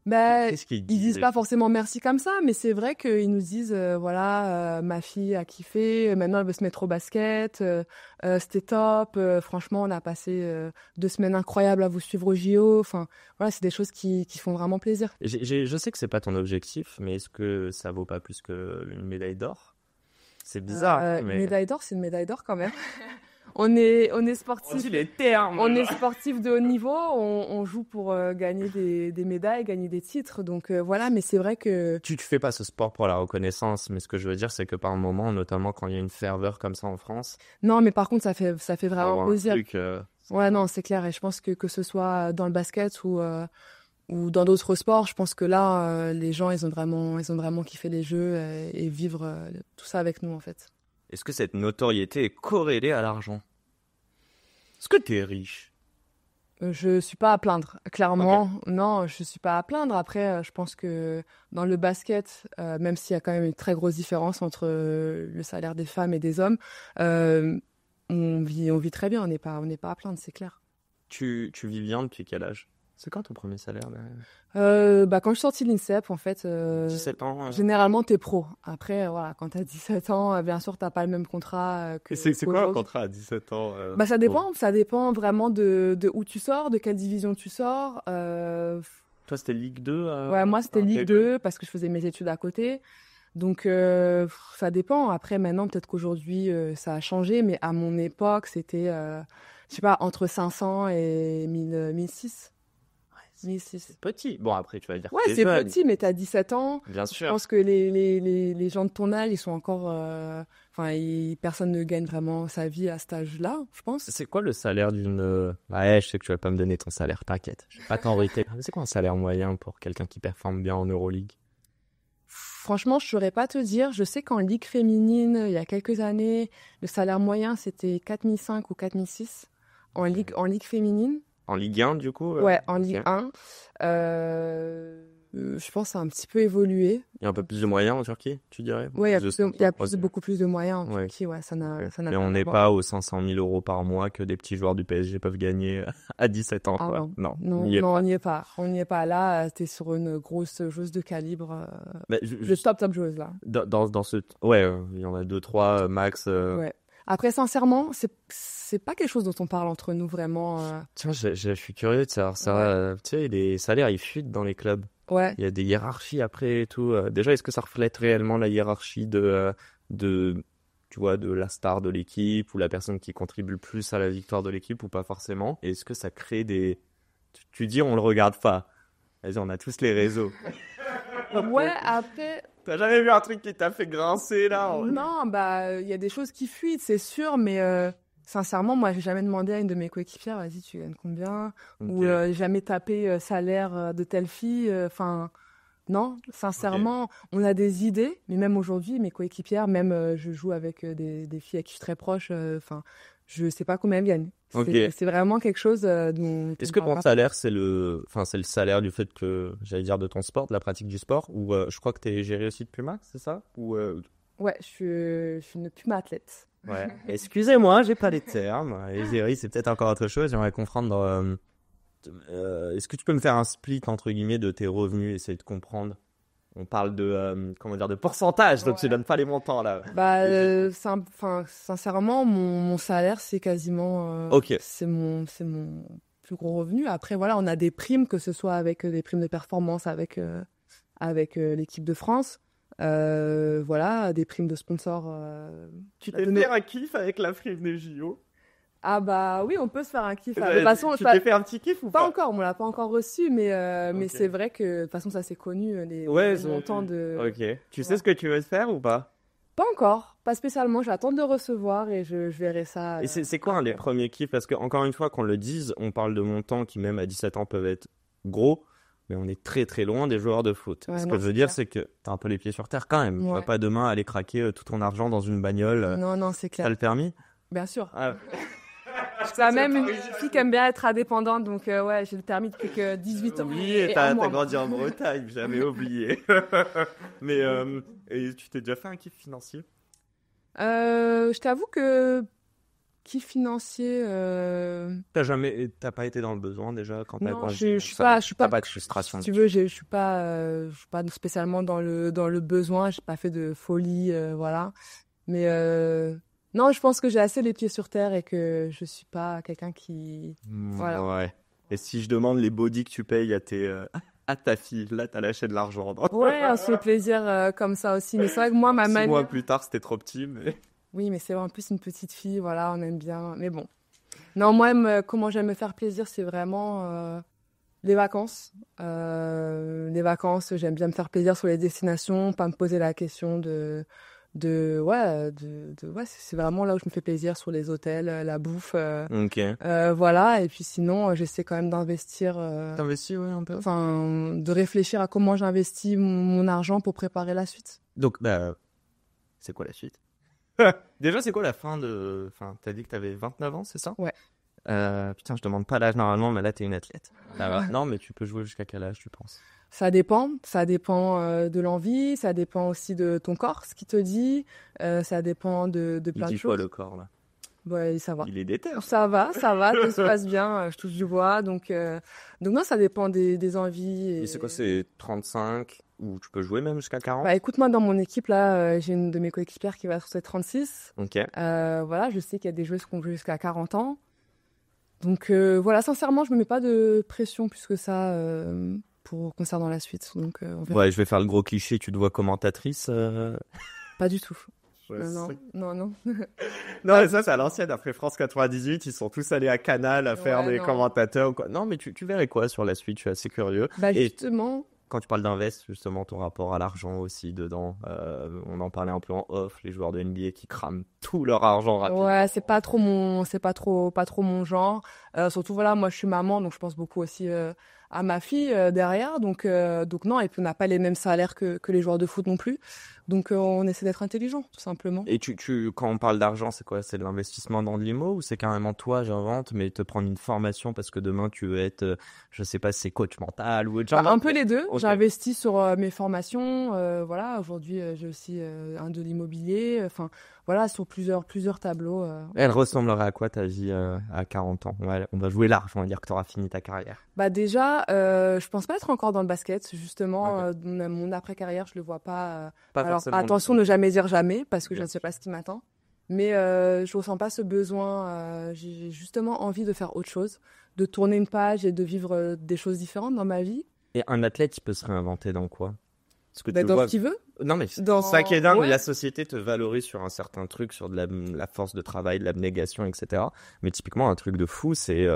Qu'est-ce qu'ils disent? Ils disent pas forcément merci comme ça, mais c'est vrai qu'ils nous disent ma fille a kiffé, maintenant elle veut se mettre au basket, c'était top, franchement on a passé 2 semaines incroyables à vous suivre au JO, enfin voilà, c'est des choses qui font vraiment plaisir. Je sais que c'est pas ton objectif, mais est-ce que ça vaut pas plus qu'une médaille d'or? C'est bizarre. Mais... Une médaille d'or, c'est une médaille d'or quand même. On est sportif. On dit les termes. On est sportif de haut niveau. On joue pour gagner des médailles, gagner des titres. Donc voilà, mais c'est vrai que tu fais pas ce sport pour la reconnaissance. Mais ce que je veux dire, c'est que par moment, notamment quand il y a une ferveur comme ça en France. Non, mais par contre, ça fait vraiment plaisir. Truc, Ouais, non, c'est clair. Et je pense que ce soit dans le basket ou dans d'autres sports, je pense que là, les gens, ils ont vraiment kiffé les jeux et vivre tout ça avec nous en fait. Est-ce que cette notoriété est corrélée à l'argent? Est-ce que t'es riche? Je suis pas à plaindre, clairement. Okay. Non, je suis pas à plaindre. Après, je pense que dans le basket, même s'il y a quand même une très grosse différence entre le salaire des femmes et des hommes, on vit très bien. On n'est pas à plaindre, c'est clair. Tu vis bien depuis quel âge? C'est quand ton premier salaire quand je suis sortie de l'INSEP, en fait, 17 ans. Généralement, t'es pro. Après, voilà, quand t'as 17 ans, bien sûr, t'as pas le même contrat que. C'est quoi un contrat à 17 ans Ça dépend vraiment de où tu sors, de quelle division tu sors. Toi, c'était Ligue 2 Ouais, moi, c'était Ligue 2 parce que je faisais mes études à côté. Donc, ça dépend. Après, maintenant, peut-être qu'aujourd'hui, ça a changé, mais à mon époque, c'était, je sais pas, entre 500 et 1006. C'est petit. Bon, après, tu vas dire que c'est petit, mais t'as 17 ans. Bien sûr. Je pense que les gens de ton âge, ils sont encore... personne ne gagne vraiment sa vie à cet âge-là, je pense. C'est quoi le salaire d'une... Ouais, je sais que tu vas pas me donner ton salaire, t'inquiète. Je vais pas t'embêter. C'est quoi un salaire moyen pour quelqu'un qui performe bien en Euroleague? Franchement, je saurais pas te dire. Je sais qu'en Ligue féminine, il y a quelques années, le salaire moyen, c'était 4005 ou 4006 en Ligue féminine. En Ligue 1, du coup Ouais, en Ligue 1. Je pense que ça a un petit peu évolué. Il y a un peu plus de moyens en Turquie, tu dirais? Oui, il y a beaucoup plus de moyens en Turquie. Ouais, ça n'a mais on n'est pas aux 500 000 € par mois que des petits joueurs du PSG peuvent gagner à 17 ans. Ah quoi. Non, on n'y est pas. On n'y est pas. Là, t'es sur une grosse joueuse de calibre. Le top joueuse, là. Dans ce... Ouais, il y en a 2-3 max. Ouais. Après, sincèrement, c'est pas quelque chose dont on parle entre nous vraiment. Tiens, je suis curieux de savoir ça. Tu sais, les salaires, ils fuitent dans les clubs. Ouais. Il y a des hiérarchies après et tout. Déjà, est-ce que ça reflète réellement la hiérarchie de la star de l'équipe ou la personne qui contribue le plus à la victoire de l'équipe ou pas forcément? Et est-ce que ça crée des... Tu dis, on le regarde pas. Vas-y, on a tous les réseaux. Ouais, après... T'as jamais vu un truc qui t'a fait grincer, là? Non, il y a des choses qui fuitent, c'est sûr, mais sincèrement, moi, j'ai jamais demandé à une de mes coéquipières, vas-y, tu gagnes combien? Okay. Ou jamais tapé salaire de telle fille. Enfin, non, sincèrement, on a des idées, mais même aujourd'hui, mes coéquipières, même je joue avec des filles à qui je suis très proche, je sais pas combien elles gagnent. C'est vraiment quelque chose dont... Est-ce que ton salaire, c'est le salaire du fait que, j'allais dire, de ton sport, de la pratique du sport, ou je crois que tu es géré aussi de Puma, c'est ça? Ou Ouais, je suis une Puma athlète. Ouais. Excusez-moi, j'ai pas les termes. Égérie, c'est peut-être encore autre chose. J'aimerais comprendre. Est-ce que tu peux me faire un split entre guillemets de tes revenus, essayer de comprendre? On parle de de pourcentage, donc tu donnes pas les montants là. Sincèrement, mon salaire c'est quasiment. Ok. C'est mon plus gros revenus. Après, voilà, on a des primes, que ce soit avec des primes de performance avec l'équipe de France. Voilà, des primes de sponsors. Tu t'es fait un kiff avec la prime des JO? Ah bah oui, on peut se faire un kiff. De toute façon, tu t'es fait un petit kiff ou pas? Pas encore, on l'a pas encore reçu, mais c'est vrai que de toute façon, ça c'est connu, les montants de... Ok. Tu sais ce que tu veux faire ou pas? Pas encore, pas spécialement. J'attends de recevoir et je verrai ça. Et c'est quoi les premiers kiffs? Parce que encore une fois, qu'on le dise, on parle de montants qui même à 17 ans peuvent être gros, mais on est très très loin des joueurs de foot. Ouais, ce que je veux dire, c'est que t'as un peu les pieds sur terre quand même. Tu vas pas demain aller craquer tout ton argent dans une bagnole. Non, c'est clair. T'as le permis? Bien sûr. Ah. C'est même une fille qui aime bien être indépendante, donc ouais, j'ai le permis depuis que 18 ans. Oui, et t'as grandi en Bretagne, j'avais oublié. Mais et tu t'es déjà fait un kiff financier? Je t'avoue que kiff financier. T'as pas été dans le besoin déjà quand t'as grandi? Je suis pas de frustration. Si tu veux, je suis pas spécialement dans le besoin. J'ai pas fait de folie, voilà. Mais non, je pense que j'ai assez les pieds sur terre et que je suis pas quelqu'un qui... Voilà. Ouais. Et si je demande les body que tu payes à ta fille, là, t'as lâché de l'argent. Ouais, on se fait plaisir comme ça aussi. Mais c'est vrai que moi, ma manière... 6 mois plus tard, c'était trop petit, mais... Oui, mais c'est en plus une petite fille, voilà, on aime bien. Mais bon. Non, moi, comment j'aime me faire plaisir, c'est vraiment les vacances. Les vacances, j'aime bien me faire plaisir sur les destinations, pas me poser la question c'est vraiment là où je me fais plaisir, sur les hôtels, la bouffe. Ok. Voilà, et puis sinon, j'essaie quand même d'investir. T'investis, ouais, un peu. Enfin, de réfléchir à comment j'investis mon argent pour préparer la suite. Donc, c'est quoi la suite? Déjà, c'est quoi la fin de... Enfin, t'as dit que t'avais 29 ans, c'est ça? Ouais. Putain, je demande pas l'âge normalement, mais là, t'es une athlète. Non, mais tu peux jouer jusqu'à quel âge, tu penses? Ça dépend de l'envie, ça dépend aussi de ton corps, ce qu'il te dit, ça dépend de plein de choses. Il dit quoi, le corps, là? Ouais, ça va. Il est déter. Ça va, tout se passe bien, je touche du bois, donc non, ça dépend des envies. Et c'est quoi, c'est 35 ou tu peux jouer même jusqu'à 40? Bah écoute, moi dans mon équipe là, j'ai une de mes coéquipières qui va sur ses 36. Ok. Voilà, je sais qu'il y a des joueuses qui ont joué jusqu'à 40 ans. Donc voilà, sincèrement, je me mets pas de pression plus que ça concernant la suite. Donc, on verra. Ouais, je vais faire le gros cliché, tu te vois commentatrice Pas du tout. Non. Non, mais ça, c'est à l'ancienne. Après France 98, ils sont tous allés à Canal à faire des commentateurs ou quoi. Non, mais tu verrais quoi sur la suite? Je suis assez curieux. Bah, justement. Quand tu parles d'invest, justement, ton rapport à l'argent aussi dedans, on en parlait un peu en off, les joueurs de NBA qui crament tout leur argent rapidement. Ouais, c'est pas trop mon genre. Surtout, voilà, moi, je suis maman, donc je pense beaucoup aussi à ma fille derrière. Donc non, et puis on n'a pas les mêmes salaires que les joueurs de foot non plus. Donc on essaie d'être intelligent, tout simplement. Et quand on parle d'argent, c'est quoi? C'est de l'investissement dans de l'IMO ou c'est carrément toi, j'invente, mais te prendre une formation parce que demain tu veux être, je sais pas si c'est coach mental ou genre... Un peu les deux. Okay. J'investis sur mes formations. Voilà, aujourd'hui j'ai aussi un de l'immobilier. Enfin, voilà, sur plusieurs tableaux. Elle ressemblerait à quoi ta vie à 40 ans? On va jouer large, on va dire que tu auras fini ta carrière. Bah déjà, je pense pas être encore dans le basket, justement. Okay. Mon après-carrière, je le vois pas. Alors attention, ne jamais dire jamais, parce que je ne sais pas ce qui m'attend. Mais je ressens pas ce besoin. J'ai justement envie de faire autre chose, de tourner une page et de vivre des choses différentes dans ma vie. Et un athlète, il peut se réinventer dans quoi? Dans ce qu'il veut. Non, mais c'est ça qui est dingue. Ouais. La société te valorise sur un certain truc, sur de la force de travail, de l'abnégation, etc. Mais typiquement, un truc de fou, c'est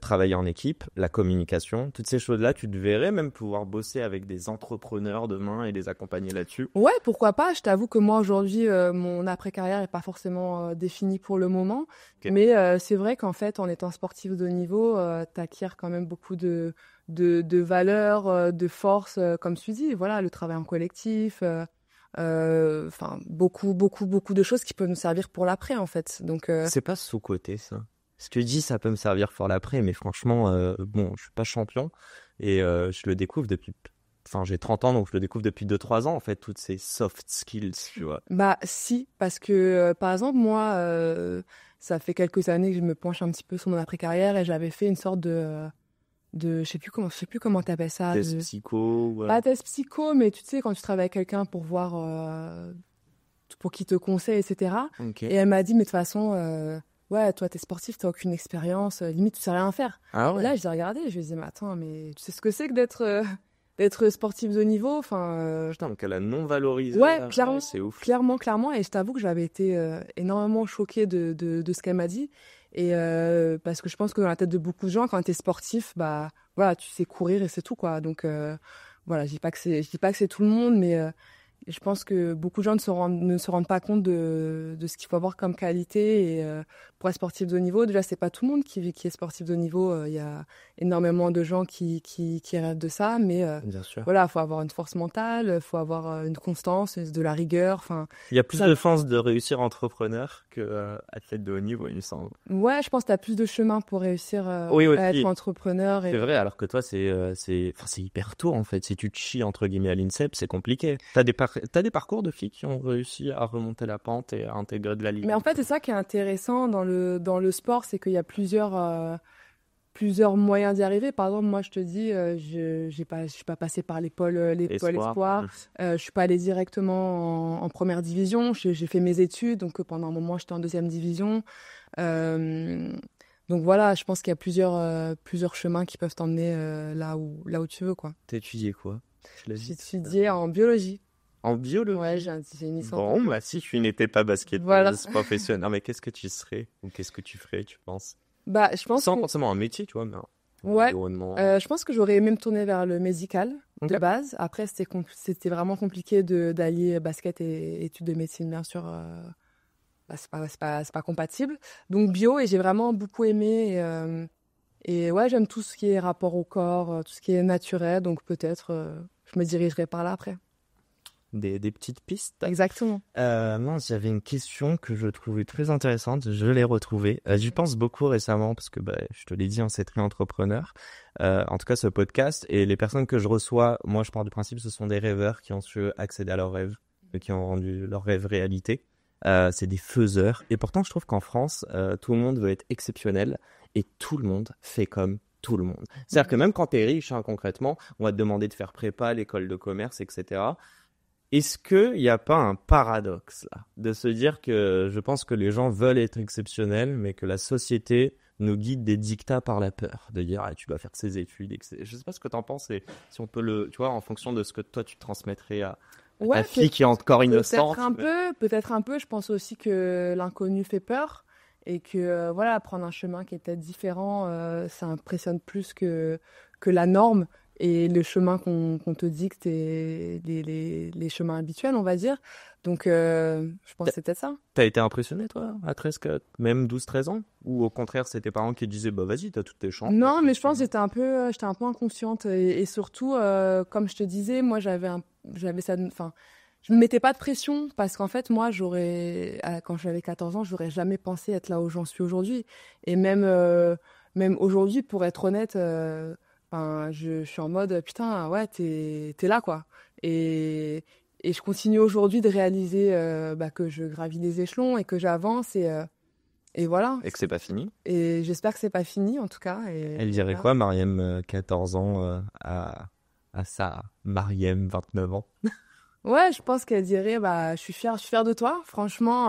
travailler en équipe, la communication. Toutes ces choses-là, tu te verrais même pouvoir bosser avec des entrepreneurs demain et les accompagner là-dessus. Ouais, pourquoi pas. Je t'avoue que moi, aujourd'hui, mon après-carrière n'est pas forcément définie pour le moment. Okay. Mais c'est vrai qu'en fait, en étant sportif de haut niveau, tu acquiers quand même beaucoup de valeurs, de force, comme tu dis. Voilà, le travail en collectif. Enfin, beaucoup de choses qui peuvent nous servir pour l'après, en fait. Donc, c'est pas sous-côté, ça. Ce que tu dis, ça peut me servir pour l'après, mais franchement, je suis pas champion et je le découvre depuis... Enfin, j'ai 30 ans, donc je le découvre depuis 2-3 ans, en fait, toutes ces soft skills, tu vois. Bah, si, parce que, par exemple, moi, ça fait quelques années que je me penche un petit peu sur mon après-carrière et j'avais fait une sorte je sais plus comment t'appelles ça. Test psycho. Ouais. Pas test psycho, mais tu sais, quand tu travailles avec quelqu'un pour voir, pour qu'il te conseille, etc. Okay. Et elle m'a dit, mais de toute façon, ouais, toi, t'es sportif, t'as aucune expérience, limite, tu sais rien faire. Ah Et là, je les regardais, je me disais, mais attends, mais tu sais ce que c'est que d'être sportif de niveau? Enfin, Putain, donc elle a non valorisé. ouais, Là. clairement, Ouais, c'est ouf. clairement. Et je t'avoue que j'avais été énormément choquée de ce qu'elle m'a dit. Et parce que je pense que dans la tête de beaucoup de gens, quand t'es sportif, bah voilà, tu sais courir et c'est tout, quoi. Donc voilà, je dis pas que c'est tout le monde, mais je pense que beaucoup de gens ne se rendent pas compte de ce qu'il faut avoir comme qualité. Et pour être sportif de haut niveau, déjà, c'est pas tout le monde qui est sportif de haut niveau. Il y a énormément de gens qui rêvent de ça, mais Bien sûr. voilà, faut avoir une force mentale, faut avoir une constance, de la rigueur. Enfin, Il y a plus de chances de réussir entrepreneur que athlète de haut niveau, il me semble. ouais, je pense que tu as plus de chemin pour réussir Oui, aussi. à être entrepreneur. C'est vrai, alors que toi, c'est hyper tôt en fait. Si tu te chies entre guillemets à l'INSEP, c'est compliqué. T'as des parcours de filles qui ont réussi à remonter la pente et à intégrer de la ligne. Mais en fait, c'est ça qui est intéressant dans le sport, c'est qu'il y a plusieurs moyens d'y arriver. Par exemple, moi, je te dis, je suis pas passée par l'école espoir. Je suis pas allée directement en première division. J'ai fait mes études, donc pendant un moment, j'étais en deuxième division. Donc voilà, je pense qu'il y a plusieurs chemins qui peuvent t'emmener là où tu veux, quoi. T'as étudié quoi? J'ai étudié en biologie. En biologie? Ouais, j'ai une licence. Bon, bah si tu n'étais pas basketteuse Voilà. professionnelle, non, mais qu'est-ce que tu serais? Ou qu'est-ce que tu ferais, tu penses? Bah, je pense Sans que... forcément un métier, tu vois, mais Ouais, environnement. je pense que j'aurais aimé me tourner vers le médical de Ok. base. Après, c'était vraiment compliqué d'allier basket et études de médecine, bien sûr. Bah, c'est pas compatible. Donc bio, et j'ai vraiment beaucoup aimé. Et ouais, j'aime tout ce qui est rapport au corps, tout ce qui est naturel. Donc peut-être je me dirigerai par là après. Des petites pistes. Exactement. Mince, j'avais une question que je trouvais très intéressante. Je l'ai retrouvée. J'y pense beaucoup récemment parce que, bah, je te l'ai dit, hein, c'est très entrepreneur. En tout cas, ce podcast et les personnes que je reçois, moi, je pars du principe, ce sont des rêveurs qui ont su accéder à leurs rêves, qui ont rendu leurs rêves réalité. C'est des faiseurs. Et pourtant, je trouve qu'en France, tout le monde veut être exceptionnel et tout le monde fait comme tout le monde. C'est-à-dire que même quand t'es riche, hein, concrètement, on va te demander de faire prépa, l'école de commerce, etc. Est-ce qu'il n'y a pas un paradoxe là, de se dire que je pense que les gens veulent être exceptionnels, mais que la société nous guide des dictats par la peur, de dire ah, tu dois faire ces études, etc. Je ne sais pas ce que tu en penses et si on peut tu vois, en fonction de ce que toi tu transmettrais à ta fille qui est encore innocente. Peut-être un peu. Je pense aussi que l'inconnu fait peur et que voilà, prendre un chemin qui est peut-être différent, ça impressionne plus que la norme. Et le chemin qu'on te dicte et les chemins habituels, on va dire. Donc, je pense que c'est peut-être ça. T'as été impressionné, toi, à 13, même 12-13 ans? Ou au contraire, c'est tes parents qui disaient, bah vas-y, t'as toutes tes chances? Non, mais je pense que j'étais un peu inconsciente. Et surtout, comme je te disais, moi, j'avais ça... Enfin, je me mettais pas de pression parce qu'en fait, moi, quand j'avais 14 ans, j'aurais jamais pensé être là où j'en suis aujourd'hui. Et même aujourd'hui, pour être honnête... Enfin, je suis en mode, putain, ouais, t'es là, quoi. Et je continue aujourd'hui de réaliser que je gravis les échelons et que j'avance et voilà. Et que c'est pas fini. Et j'espère que c'est pas fini, en tout cas. Elle dirait quoi, Mariem, 14 ans, à sa Mariem, 29 ans? Ouais, je pense qu'elle dirait, je suis fière de toi. Franchement,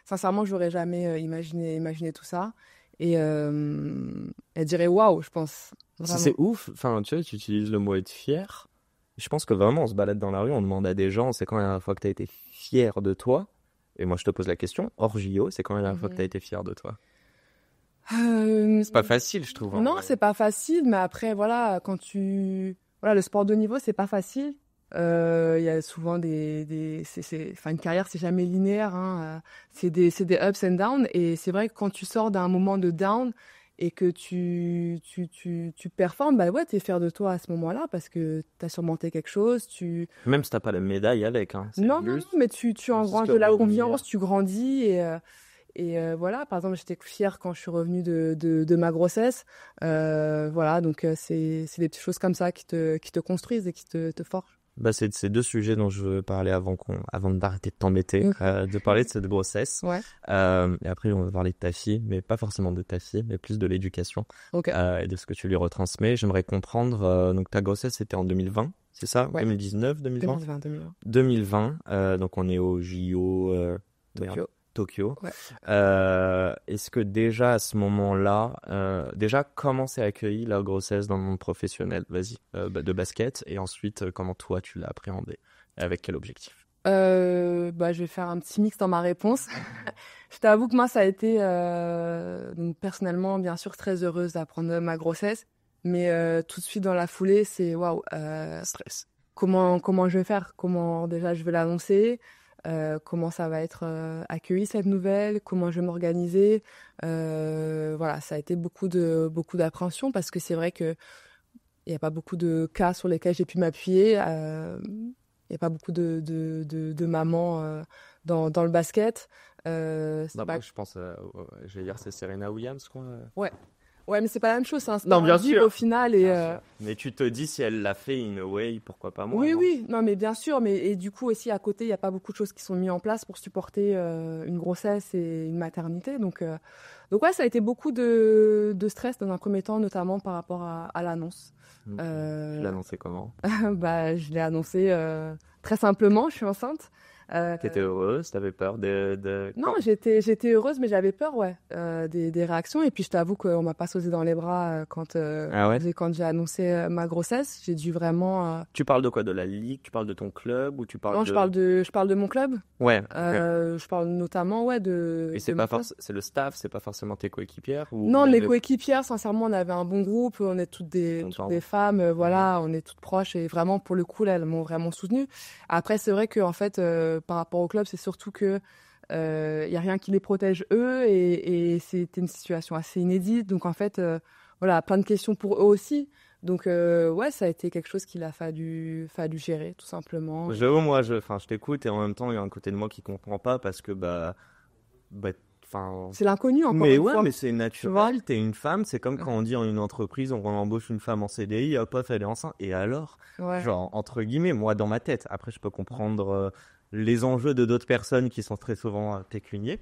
sincèrement, j'aurais jamais imaginé tout ça. Et elle dirait waouh, je pense. C'est ouf. Enfin, tu vois, tu utilises le mot être fier. Je pense que vraiment, on se balade dans la rue, on demande à des gens, c'est quand la dernière fois que tu as été fier de toi? Et moi, je te pose la question, hors JO, c'est quand la dernière fois que tu as été fier de toi? C'est pas facile, je trouve. Non, c'est pas facile, mais après, voilà, voilà, le sport de haut niveau, c'est pas facile. Il y a souvent une carrière, c'est jamais linéaire, hein. C'est des ups and downs. Et c'est vrai que quand tu sors d'un moment de down et que tu performes, bah ouais, t'es fier de toi à ce moment-là parce que t'as surmonté quelque chose. Même si t'as pas la médaille avec, hein. Non, mais tu engranges de la confiance, tu grandis et voilà. Par exemple, j'étais fière quand je suis revenue de ma grossesse. Voilà, donc c'est des petites choses comme ça qui te construisent et qui te forgent. Bah, c'est ces deux sujets dont je veux parler avant d'arrêter de t'embêter, de parler de cette grossesse. Ouais. Et après, on va parler de ta fille, mais pas forcément de ta fille, mais plus de l'éducation et de ce que tu lui retransmets. J'aimerais comprendre, donc ta grossesse c'était en 2020, c'est ça? Ouais. 2019, 2020? 2020. Donc on est au JO Tokyo. Ouais. Est-ce que déjà à ce moment-là, comment s'est accueillie la grossesse dans le monde professionnel, vas-y, de basket, et ensuite comment toi tu l'as appréhendée, avec quel objectif? Je vais faire un petit mix dans ma réponse. Je t'avoue que moi, ça a été donc personnellement, bien sûr, très heureuse d'apprendre ma grossesse, mais tout de suite dans la foulée, c'est waouh. Stress. Comment je vais faire? Comment déjà je vais l'annoncer? Comment ça va être accueilli cette nouvelle? Comment je vais m'organiser? Voilà, ça a été beaucoup d'appréhension parce que c'est vrai que il n'y a pas beaucoup de cas sur lesquels j'ai pu m'appuyer. Il n'y a pas beaucoup de mamans dans le basket. Je pense, j'allais dire, c'est Serena Williams, quoi. Ouais, mais c'est pas la même chose. C'est un Non, sport bien à vivre sûr. au final. Mais tu te dis, si elle l'a fait in a way, pourquoi pas moi? Oui, non oui, non, mais bien sûr. Et du coup, aussi, à côté, il n'y a pas beaucoup de choses qui sont mises en place pour supporter une grossesse et une maternité. Donc ouais, ça a été beaucoup de stress dans un premier temps, notamment par rapport à l'annonce. Tu l'as annoncé comment? Je l'ai annoncé très simplement, je suis enceinte. T'étais heureuse? T'avais peur Non, j'étais heureuse, mais j'avais peur, ouais, des réactions. Et puis, je t'avoue qu'on m'a pas sauté dans les bras Ah ouais? quand j'ai annoncé ma grossesse. J'ai dû vraiment. Tu parles de quoi? De la ligue? Tu parles de ton club? Ou tu parles Non, de... je parle de mon club. Ouais, ok. Je parle notamment, ouais, Et c'est de pas mon club. c'est le staff, c'est pas forcément tes coéquipières ou Non, même les coéquipières, sincèrement, on avait un bon groupe. On est toutes Content. des femmes, voilà, on est toutes proches. Et vraiment, pour le coup, là, elles m'ont vraiment soutenue. Après, c'est vrai qu'en fait, par rapport au club, c'est surtout que y a rien qui les protège eux et c'était une situation assez inédite. Donc, en fait, voilà, plein de questions pour eux aussi. Donc, ouais, ça a été quelque chose qu'il a fallu gérer, tout simplement. J'avoue, moi, je t'écoute et en même temps, il y a un côté de moi qui comprend pas parce que, enfin. C'est l'inconnu, encore Mais une ouais, fois. mais c'est naturel, t'es une femme, c'est comme quand on dit en une entreprise, on embauche une femme en CDI, hop, hop, elle est enceinte, et alors? Ouais. Genre, entre guillemets, moi, dans ma tête, après, je peux comprendre les enjeux de d'autres personnes qui sont très souvent pécuniers.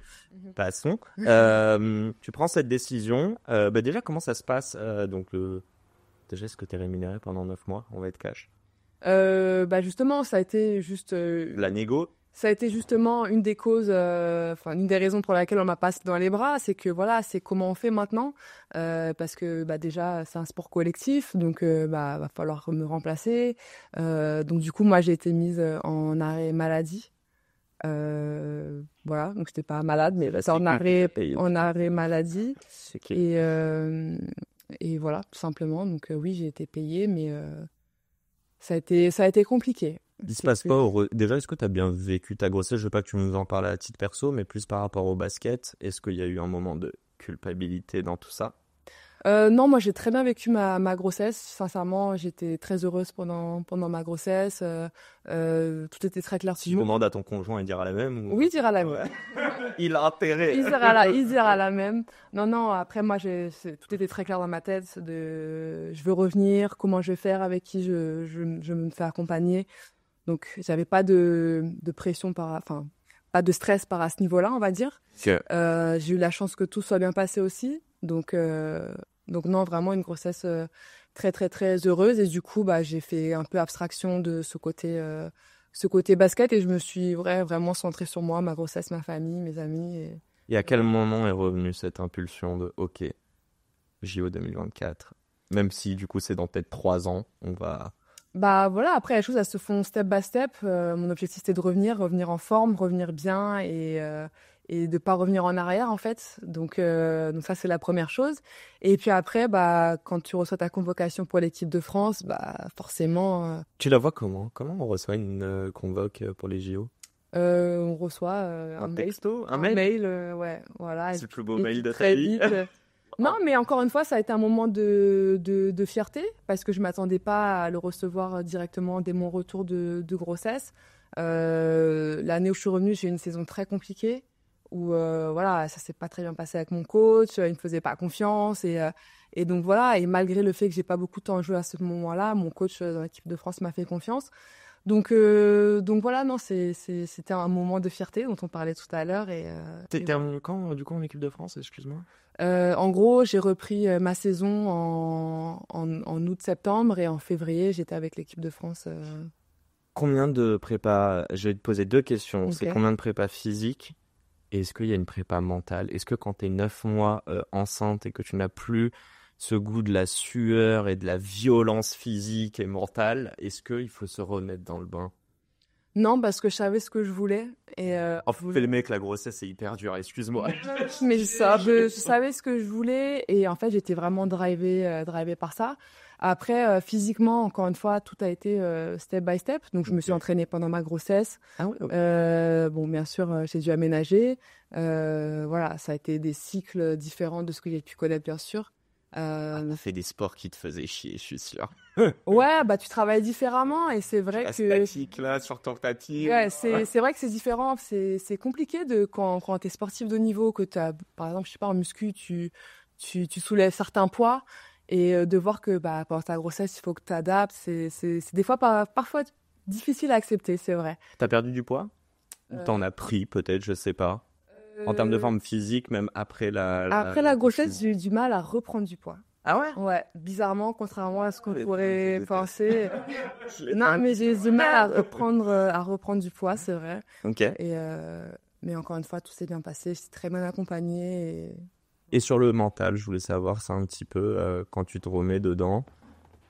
Passons. Tu prends cette décision, déjà, comment ça se passe? Déjà, est-ce que t'es rémunéré pendant 9 mois? On va être cash. Justement, ça a été juste. La négo? Ça a été justement une des causes, une des raisons pour laquelle on m'a passé dans les bras, c'est que voilà, c'est comment on fait maintenant, parce que déjà c'est un sport collectif, donc va falloir me remplacer. Donc du coup, moi j'ai été mise en arrêt maladie. Voilà, donc j'étais pas malade, mais c'est en arrêt maladie. Et voilà, tout simplement. Donc oui, j'ai été payée, mais ça a été compliqué. Il se passe pas Déjà, est-ce que tu as bien vécu ta grossesse? Je veux pas que tu nous en parles à titre perso, mais plus par rapport au basket. Est-ce qu'il y a eu un moment de culpabilité dans tout ça? Non, moi j'ai très bien vécu ma grossesse. Sincèrement, j'étais très heureuse pendant ma grossesse. Tout était très clair. Tu demandes à ton conjoint, il dira la même ou... Oui, il dira la même. Il a intérêt. Il dira la même. Non, après moi, tout était très clair dans ma tête. Je veux revenir, comment je vais faire, avec qui je me fais accompagner. Donc, j'avais pas de pression pas de stress à ce niveau-là, on va dire. Okay. J'ai eu la chance que tout soit bien passé aussi. Donc non, vraiment une grossesse très, très, très heureuse. Et du coup, j'ai fait un peu abstraction de ce côté basket et je me suis vraiment centrée sur moi, ma grossesse, ma famille, mes amis. Et à quel moment est revenue cette impulsion de OK, JO 2024? Même si du coup c'est dans peut-être 3 ans, on va... Voilà, après les choses elles se font step by step. Mon objectif c'était de revenir en forme, revenir bien et de pas revenir en arrière en fait. Donc ça c'est la première chose. Et puis après quand tu reçois ta convocation pour l'équipe de France, forcément. Tu la vois comment? Comment on reçoit une convoque pour les JO? On reçoit un texto, un mail, ouais, voilà. C'est le plus beau mail de ta vie. Non, mais encore une fois, ça a été un moment de fierté parce que je m'attendais pas à le recevoir directement dès mon retour de grossesse. L'année où je suis revenue, j'ai eu une saison très compliquée où ça s'est pas très bien passé avec mon coach, il me faisait pas confiance et donc voilà. Et malgré le fait que j'ai pas beaucoup de temps joué à ce moment-là, mon coach dans l'équipe de France m'a fait confiance. Donc voilà, non, c'était un moment de fierté dont on parlait tout à l'heure. T'es terminé quand, du coup, en équipe de France, excuse-moi? En gros, j'ai repris ma saison en août-septembre et en février, j'étais avec l'équipe de France. Combien de prépa... Je vais te poser 2 questions. Okay. C'est combien de prépa physique Et est-ce qu'il y a une prépa mentale? Est-ce que quand tu es 9 mois enceinte et que tu n'as plus ce goût de la sueur et de la violence physique et mentale, est-ce qu'il faut se remettre dans le bain? Non, parce que je savais ce que je voulais. Et, fait, le mec, la grossesse, c'est hyper dur, excuse-moi. Mais je savais ce que je voulais et en fait, j'étais vraiment drivée par ça. Après, physiquement, encore une fois, tout a été step by step. Donc, je me suis entraînée pendant ma grossesse. Ah oui, Bon, bien sûr, j'ai dû aménager. Voilà, ça a été des cycles différents de ce que j'ai pu connaître, bien sûr. t'as fait des sports qui te faisaient chier, je suis sûr. Ouais, bah tu travailles différemment et c'est vrai La que statique, là, sur ton tapis. ouais, c'est vrai que c'est différent. C'est compliqué quand t'es sportif de haut niveau, que t'as, par exemple, je sais pas, en muscu, tu soulèves certains poids et de voir que bah pendant ta grossesse, il faut que tu adaptes. C'est des fois parfois difficile à accepter, c'est vrai. T'as perdu du poids? T'en as pris, peut-être, je sais pas. En termes de forme physique, même après Après la grossesse, j'ai eu du mal à reprendre du poids. Ah ouais? Ouais, bizarrement, contrairement à ce qu'on pourrait penser. Non, mais j'ai eu du mal à reprendre du poids, c'est vrai. Ok. Mais encore une fois, tout s'est bien passé. J'étais très bien accompagnée. Et sur le mental, je voulais savoir ça un petit peu, quand tu te remets dedans.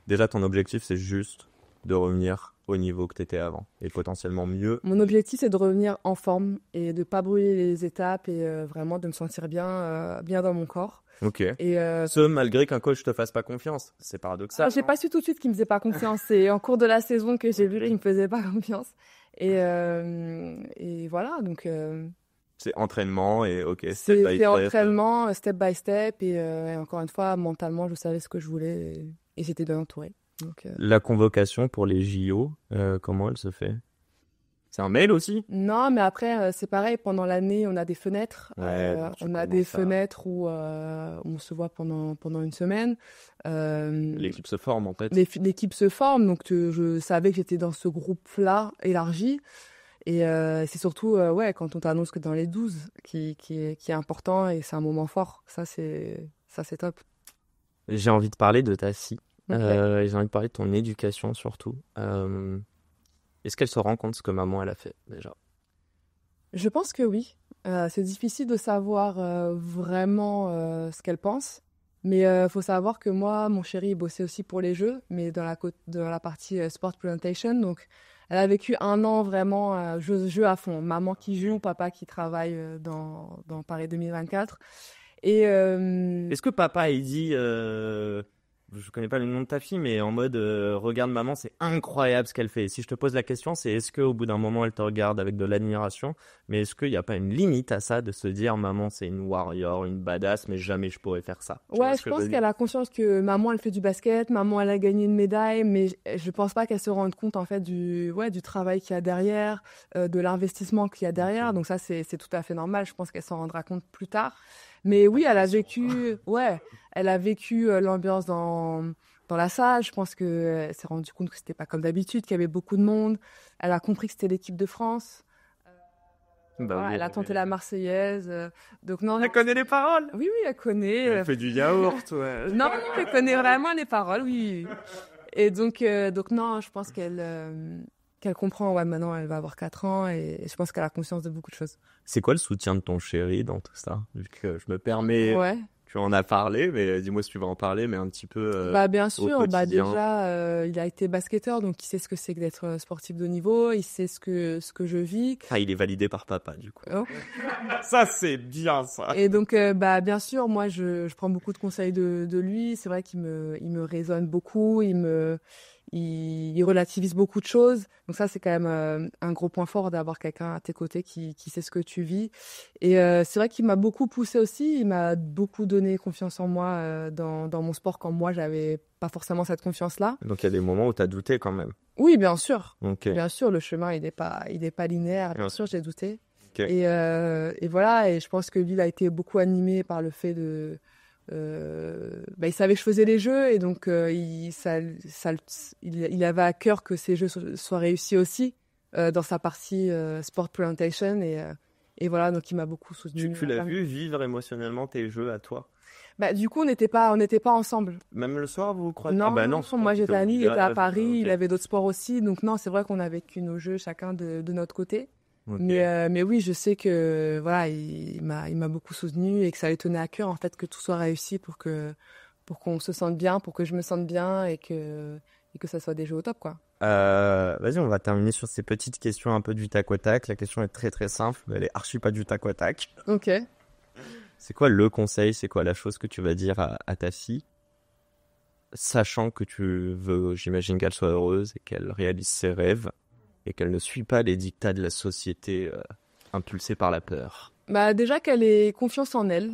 Déjà, ton objectif, c'est juste de revenir au niveau que tu étais avant et potentiellement mieux. Mon objectif, c'est de revenir en forme et de pas brûler les étapes et vraiment de me sentir bien dans mon corps. Ok. Et Ce, malgré qu'un coach te fasse pas confiance. C'est paradoxal. j'ai pas su tout de suite qu'il me faisait pas confiance. C'est en cours de la saison que j'ai vu qu'il me faisait pas confiance. Et voilà, donc C'est entraînement et ok. c'est entraînement, step by step. Et encore une fois, mentalement, je savais ce que je voulais et j'étais bien entourée. Donc, La convocation pour les JO, comment elle se fait? C'est un mail aussi? non, mais après, c'est pareil, pendant l'année, on a des fenêtres. Ouais, donc tu on a commences des à- fenêtres où on se voit pendant une semaine. L'équipe se forme en fait. L'équipe se forme, donc je savais que j'étais dans ce groupe-là élargi. Et c'est surtout ouais, quand on t'annonce que dans les 12 qui est important et c'est un moment fort. Ça, c'est top. J'ai envie de parler de ta fille. Ok. J'ai envie de parler de ton éducation surtout. Est-ce qu'elle se rend compte de ce que maman elle a fait déjà? Je pense que oui. C'est difficile de savoir vraiment ce qu'elle pense. Mais faut savoir que moi, mon chéri, il bossait aussi pour les Jeux, mais dans la partie Sport Presentation. Donc, elle a vécu un an vraiment jeu à fond. Maman qui joue, papa qui travaille dans Paris 2024. Et Est-ce que papa il dit, je connais pas le nom de ta fille, mais en mode regarde maman, c'est incroyable ce qu'elle fait. Si je te pose la question, c'est est-ce qu'au bout d'un moment elle te regarde avec de l'admiration, mais est-ce qu'il n'y a pas une limite à ça de se dire maman c'est une warrior, une badass, mais jamais je pourrais faire ça? Tu vois ouais, ce je que pense veux dire? qu'elle a conscience que maman, elle fait du basket, maman, elle a gagné une médaille, mais je pense pas qu'elle se rende compte en fait du travail qu'il y a derrière, de l'investissement qu'il y a derrière. Donc ça, c'est tout à fait normal. Je pense qu'elle s'en rendra compte plus tard. Mais oui, elle a vécu l'ambiance dans la salle. Je pense qu'elle s'est rendue compte que c'était pas comme d'habitude, qu'il y avait beaucoup de monde. Elle a compris que c'était l'équipe de France. Bah Voilà, oui, elle a tenté la Marseillaise. Donc non, elle connaît les paroles. oui, elle connaît. Elle fait du yaourt, ouais. Non, elle connaît vraiment les paroles, oui. Et donc non, je pense qu'elle comprend. Ouais, maintenant, elle va avoir 4 ans et je pense qu'elle a conscience de beaucoup de choses. C'est quoi le soutien de ton chéri dans tout ça? Vu que je me permets, Ouais. tu en as parlé, mais dis-moi si tu vas en parler, mais un petit peu Bah bien au sûr, bah quotidien. déjà, il a été basketteur, donc il sait ce que c'est que d'être sportif de haut niveau. Il sait ce que je vis. Ah, il est validé par papa, du coup. Oh. Ça, c'est bien, ça. Et donc, bah bien sûr, moi, je prends beaucoup de conseils de lui. C'est vrai qu'il me raisonne beaucoup. Il relativise beaucoup de choses. Donc ça, c'est quand même un gros point fort d'avoir quelqu'un à tes côtés qui sait ce que tu vis. Et c'est vrai qu'il m'a beaucoup poussé aussi. Il m'a beaucoup donné confiance en moi dans mon sport quand moi, j'avais pas forcément cette confiance-là. Donc, il y a des moments où tu as douté quand même. Oui, bien sûr. Ok. Bien sûr, le chemin, il n'est pas linéaire. Bien Ouais. sûr, j'ai douté. Ok. Et voilà. Et je pense que lui, il a été beaucoup animé par le fait il savait que je faisais les jeux et donc il avait à cœur que ces jeux soient réussis aussi dans sa partie sport presentation et voilà, donc il m'a beaucoup soutenu. Tu l'as vu vivre émotionnellement tes jeux à toi? Bah, du coup, on n'était pas ensemble. Même le soir, vous croisez? Non, Ah bah non, moi j'étais à Lille, il était à Paris, Ok. il avait d'autres sports aussi. Donc non, c'est vrai qu'on a vécu nos jeux chacun de notre côté. Okay. Mais oui, je sais que voilà, il m'a beaucoup soutenu et que ça lui tenait à cœur en fait que tout soit réussi pour qu'on se sente bien, pour que je me sente bien et que ça soit des jeux au top, quoi. Vas-y, on va terminer sur ces petites questions un peu du tac au tac. La question est très très simple, mais elle est archi pas du tac au tac. Ok. C'est quoi le conseil, c'est quoi la chose que tu vas dire à ta fille, sachant que tu veux, j'imagine qu'elle soit heureuse et qu'elle réalise ses rêves et qu'elle ne suit pas les dictats de la société impulsée par la peur? Bah déjà qu'elle ait confiance en elle,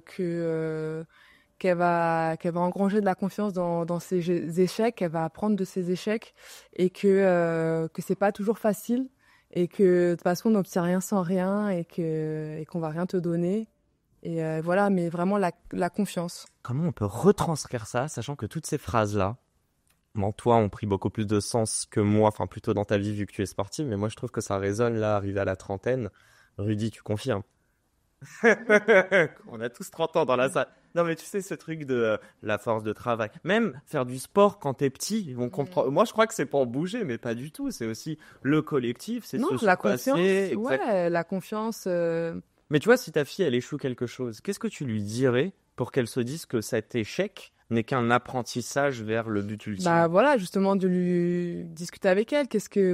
qu'elle va engranger de la confiance dans ses échecs, qu'elle va apprendre de ses échecs et que c'est pas toujours facile et que de toute façon on n'obtient rien sans rien et qu'on va rien te donner. Et voilà, mais vraiment la confiance. Comment on peut retranscrire ça, sachant que toutes ces phrases-là, bon, toi, ont pris beaucoup plus de sens que moi, enfin plutôt dans ta vie vu que tu es sportive, mais moi je trouve que ça résonne là, arrivé à la trentaine. Rudy, tu confirmes? On a tous 30 ans dans la salle. Non, mais tu sais, ce truc de la force de travail. Même faire du sport quand t'es petit, on comprend. Moi, je crois que c'est pour bouger, mais pas du tout. C'est aussi le collectif, c'est Non, se la surpasser, confiance. exact. Ouais, la confiance. Mais tu vois, si ta fille, elle échoue quelque chose, qu'est-ce que tu lui dirais pour qu'elle se dise que cet échec n'est qu'un apprentissage vers le but ultime? Bah voilà, justement, de lui discuter avec elle.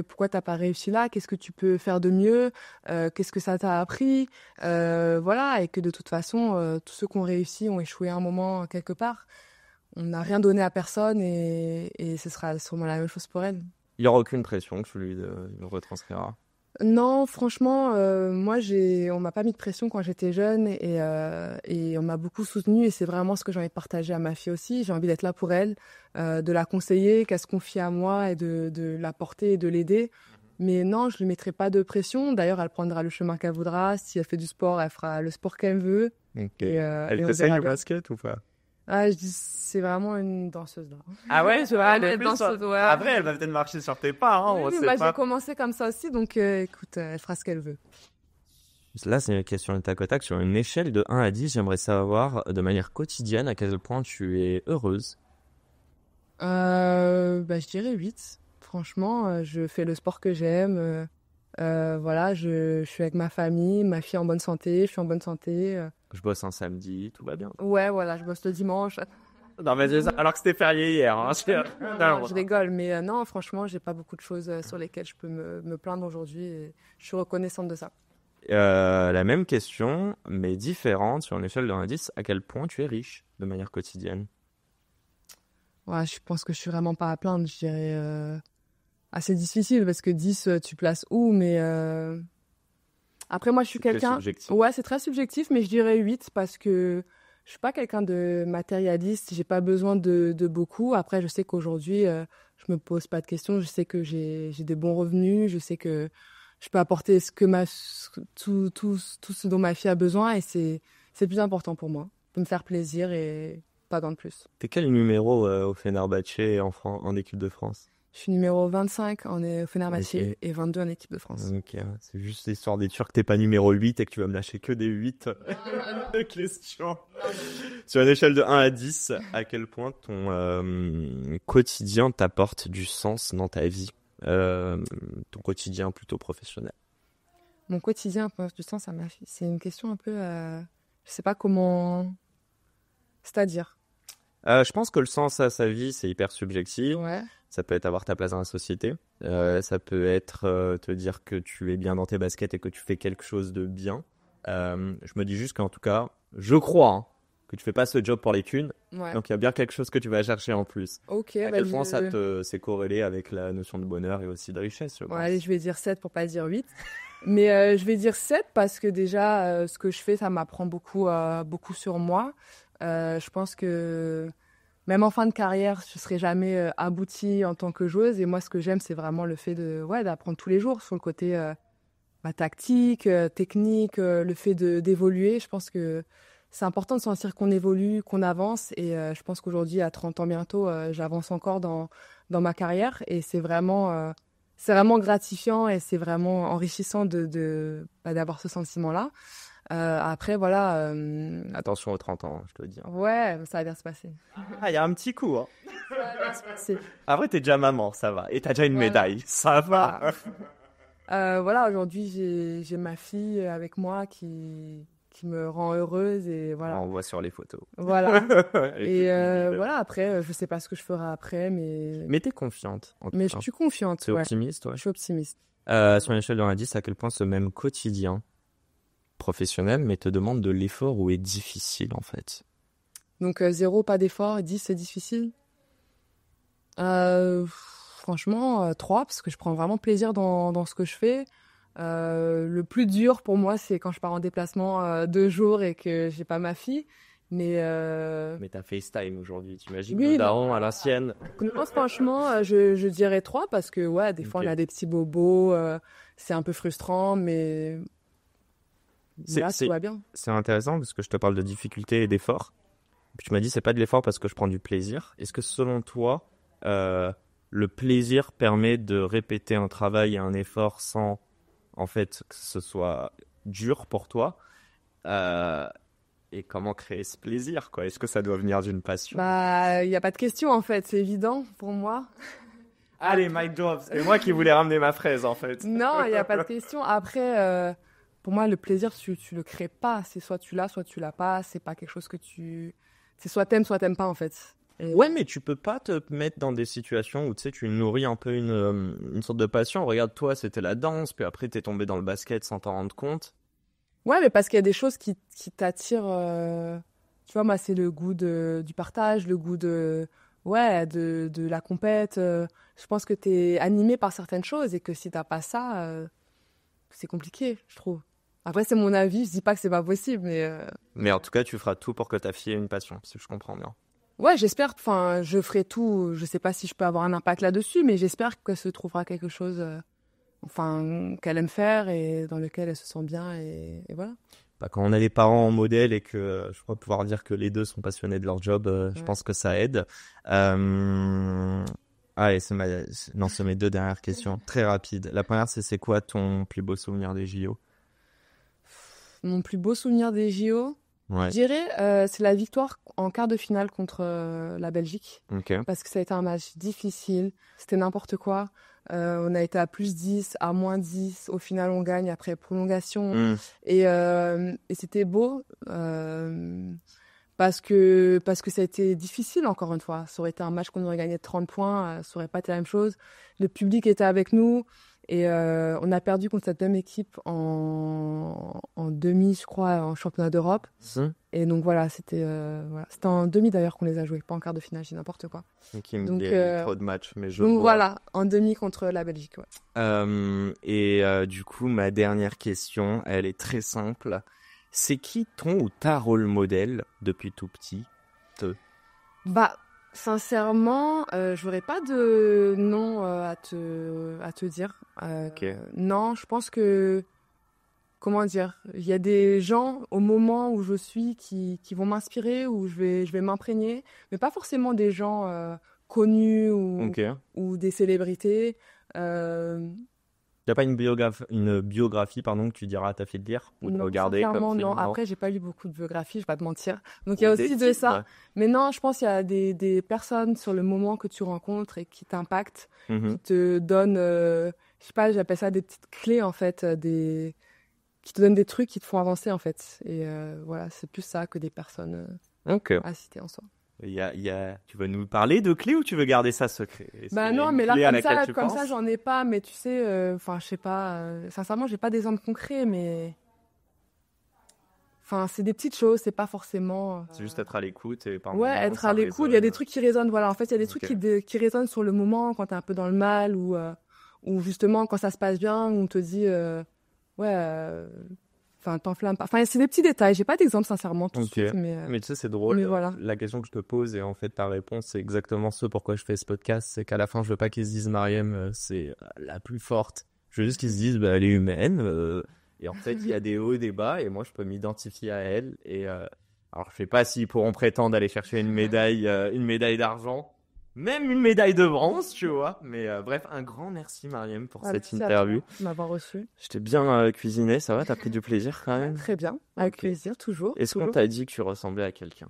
Pourquoi t'as pas réussi là? Qu'est-ce que tu peux faire de mieux? Qu'est-ce que ça t'a appris? Voilà, et que de toute façon, tous ceux qui ont réussi ont échoué à un moment quelque part. On n'a rien donné à personne et ce sera sûrement la même chose pour elle. Il n'y aura aucune pression que tu lui retranscriras. Non, franchement, moi, on m'a pas mis de pression quand j'étais jeune et on m'a beaucoup soutenue et c'est vraiment ce que j'ai envie de partager à ma fille aussi. J'ai envie d'être là pour elle, de la conseiller, qu'elle se confie à moi et de la porter et de l'aider. Mais non, je lui mettrai pas de pression. D'ailleurs, elle prendra le chemin qu'elle voudra. Si elle fait du sport, elle fera le sport qu'elle veut. Okay. Elle t'enseigne le basket ou pas? Ah, je dis, c'est vraiment une danseuse là. Ah ouais, je vais être danseuse, ouais. Après, elle va peut-être marcher sur tes pas, hein, oui, on sait bah, pas. j'ai commencé comme ça aussi, donc écoute, elle fera ce qu'elle veut. Là, c'est une question de tac au tac. Sur une échelle de 1 à 10, j'aimerais savoir de manière quotidienne à quel point tu es heureuse. Bah, je dirais 8. Franchement, je fais le sport que j'aime. Voilà, je suis avec ma famille, ma fille est en bonne santé, je suis en bonne santé. Je bosse un samedi, tout va bien. Ouais, voilà, je bosse le dimanche. Non, mais alors que c'était férié hier. Hein. Non, je rigole, mais non, franchement, j'ai pas beaucoup de choses sur lesquelles je peux me plaindre aujourd'hui et je suis reconnaissante de ça. La même question, mais différente sur une échelle de 1 à 10, à quel point tu es riche de manière quotidienne? Ouais, je pense que je suis vraiment pas à plaindre, je dirais assez difficile parce que 10, tu places où, mais après moi je suis quelqu'un... Ouais, c'est très subjectif, mais je dirais 8 parce que je suis pas quelqu'un de matérialiste, j'ai pas besoin de beaucoup. Après, je sais qu'aujourd'hui, je me pose pas de questions, je sais que j'ai des bons revenus, je sais que je peux apporter tout ce dont ma fille a besoin et c'est le plus important pour moi, de me faire plaisir et pas dans de plus. T'es quel numéro au Fenerbahçe en équipe de France? Je suis numéro 25 au Fenerbahçe et 22 en équipe de France. Ok, c'est juste histoire d'être sûr que t'es pas numéro 8 et que tu vas me lâcher que des 8 de questions. Sur une échelle de 1 à 10, à quel point ton quotidien t'apporte du sens dans ta vie? Ton quotidien plutôt professionnel. Mon quotidien apporte du sens à ma vie. C'est une question un peu... je sais pas comment... C'est-à-dire je pense que le sens à sa vie, c'est hyper subjectif. Ouais. Ça peut être avoir ta place dans la société. Ça peut être te dire que tu es bien dans tes baskets et que tu fais quelque chose de bien. Je me dis juste qu'en tout cas, je crois que tu fais pas ce job pour les thunes. Ouais. Donc il y a bien quelque chose que tu vas chercher en plus. Ok. À quel point c'est corrélé avec la notion de bonheur et aussi de richesse, je pense. Ouais, allez, je vais dire 7 pour pas dire 8. Mais je vais dire 7 parce que déjà, ce que je fais, ça m'apprend beaucoup sur moi. Je pense que même en fin de carrière, je ne serai jamais aboutie en tant que joueuse. Et moi, ce que j'aime, c'est vraiment le fait d'apprendre tous les jours sur le côté tactique, technique, le fait d'évoluer. Je pense que c'est important de sentir qu'on évolue, qu'on avance. Et je pense qu'aujourd'hui, à 30 ans bientôt, j'avance encore dans ma carrière. Et c'est vraiment gratifiant et c'est vraiment enrichissant d'avoir ce sentiment-là. Après, voilà. Attention aux 30 ans, je te dis. Ouais, ça va bien se passer. Ah, il y a un petit coup. Hein. Ça va bien se passer. Après, t'es déjà maman, ça va. Et t'as déjà une médaille, ça va. Voilà, aujourd'hui, j'ai ma fille avec moi qui me rend heureuse et voilà. On voit sur les photos. Voilà. Et voilà, après, je sais pas ce que je ferai après, mais... Mais t'es confiante. Mais je suis confiante, T'es optimiste, ouais. Je suis optimiste. Sur une échelle de 1 à 10, à quel point ce même quotidien professionnel, mais te demande de l'effort ou est difficile, en fait? Donc 0, pas d'effort, et 10, c'est difficile. Franchement, 3, parce que je prends vraiment plaisir dans ce que je fais. Le plus dur pour moi, c'est quand je pars en déplacement 2 jours et que j'ai pas ma fille. Mais t'as FaceTime aujourd'hui, t'imagines oui, le daron à l'ancienne. Non, franchement, je dirais 3 parce que ouais, des fois on a des petits bobos, c'est un peu frustrant, mais là, tout va bien. C'est intéressant parce que je te parle de difficulté et d'effort. Puis tu m'as dit c'est pas de l'effort parce que je prends du plaisir. Est-ce que selon toi, le plaisir permet de répéter un travail et un effort sans en fait que ce soit dur pour toi? Et comment créer ce plaisir, quoi? Est-ce que ça doit venir d'une passion? Bah, il y a pas de question en fait, c'est évident pour moi. Allez, mic drop. C'est moi qui voulais ramener ma fraise en fait. Non, il y a pas de question. Après, pour moi, le plaisir, tu le crées pas. C'est soit tu l'as pas. C'est pas quelque chose que c'est soit t'aimes pas en fait. Et... Ouais, mais tu peux pas te mettre dans des situations où tu sais, tu nourris un peu une sorte de passion. Regarde, toi, c'était la danse, puis après, t'es tombé dans le basket sans t'en rendre compte. Ouais, mais parce qu'il y a des choses qui t'attirent. Tu vois, moi, c'est le goût du partage, le goût de la compète. Je pense que t'es animé par certaines choses et que si t'as pas ça, c'est compliqué, je trouve. Après, c'est mon avis, je dis pas que c'est pas possible, mais... Mais en tout cas, tu feras tout pour que ta fille ait une passion, si je comprends bien. Ouais, j'espère, enfin, je ferai tout, je sais pas si je peux avoir un impact là-dessus, mais j'espère qu'elle se trouvera quelque chose, qu'elle aime faire et dans lequel elle se sent bien et voilà. Bah, quand on a des parents en modèle et que je crois pouvoir dire que les deux sont passionnés de leur job, je pense que ça aide. Allez, c'est mes 2 dernières questions, très rapides. La première, c'est quoi ton plus beau souvenir des JO? Mon plus beau souvenir des JO, je dirais, c'est la victoire en quart de finale contre la Belgique. Okay. Parce que ça a été un match difficile, c'était n'importe quoi. On a été à plus 10, à moins 10. Au final, on gagne après prolongation. Et c'était beau parce que ça a été difficile, encore une fois. Ça aurait été un match qu'on aurait gagné de 30 points, ça aurait pas été la même chose. Le public était avec nous. Et on a perdu contre cette même équipe en demi, je crois, en championnat d'Europe. Et donc voilà, c'était en demi d'ailleurs qu'on les a joués, pas en quart de finale, j'ai n'importe quoi. Donc trop de matchs, mais donc voilà, en demi contre la Belgique. Ouais. Et du coup, ma dernière question, elle est très simple. C'est qui ton ou ta rôle modèle depuis tout petit? Bah, sincèrement, j'aurais pas de nom à te dire. Okay. Non, je pense que, comment dire, il y a des gens au moment où je suis qui vont m'inspirer, où je vais m'imprégner, mais pas forcément des gens connus ou des célébrités. T'as pas une biographie que tu diras à ta fille de lire ou de regarder comme film? Non. Après, j'ai pas lu beaucoup de biographies, je vais pas te mentir. Donc il y a aussi de ça. Ouais. Mais non, je pense qu'il y a des personnes sur le moment que tu rencontres et qui t'impactent, qui te donnent, je sais pas, j'appelle ça des petites clés en fait, qui te donnent des trucs qui te font avancer en fait. Et voilà, c'est plus ça que des personnes à citer en soi. Tu veux nous parler de clés ou tu veux garder ça secret? Bah non, mais là, comme ça, j'en ai pas, mais tu sais, je sais pas, sincèrement, j'ai pas d'exemple concret, mais c'est des petites choses, c'est pas forcément... C'est juste être à l'écoute et par ouais, être à l'écoute, il y a des trucs qui résonnent, voilà, en fait, il y a des trucs qui résonnent sur le moment, quand t'es un peu dans le mal, ou justement, quand ça se passe bien, on te dit, t'enflammes pas. C'est des petits détails. J'ai pas d'exemple, sincèrement, tout de suite. Mais tu sais, c'est drôle. Mais voilà. La question que je te pose, et en fait, ta réponse, c'est exactement ce pourquoi je fais ce podcast. C'est qu'à la fin, je veux pas qu'ils se disent Mariam, c'est la plus forte. Je veux juste qu'ils se disent, elle est humaine. Et en fait, il y a des hauts et des bas. Et moi, je peux m'identifier à elle. Et alors, je sais pas s'ils pourront prétendre aller chercher une médaille d'argent. Même une médaille de bronze, tu vois. Mais bref, un grand merci, Mariam, pour cette interview. Merci de m'avoir reçu. Je t'ai bien cuisiné, ça va? T'as pris du plaisir quand même? Très bien, avec plaisir, toujours. Est-ce qu'on t'a dit que tu ressemblais à quelqu'un?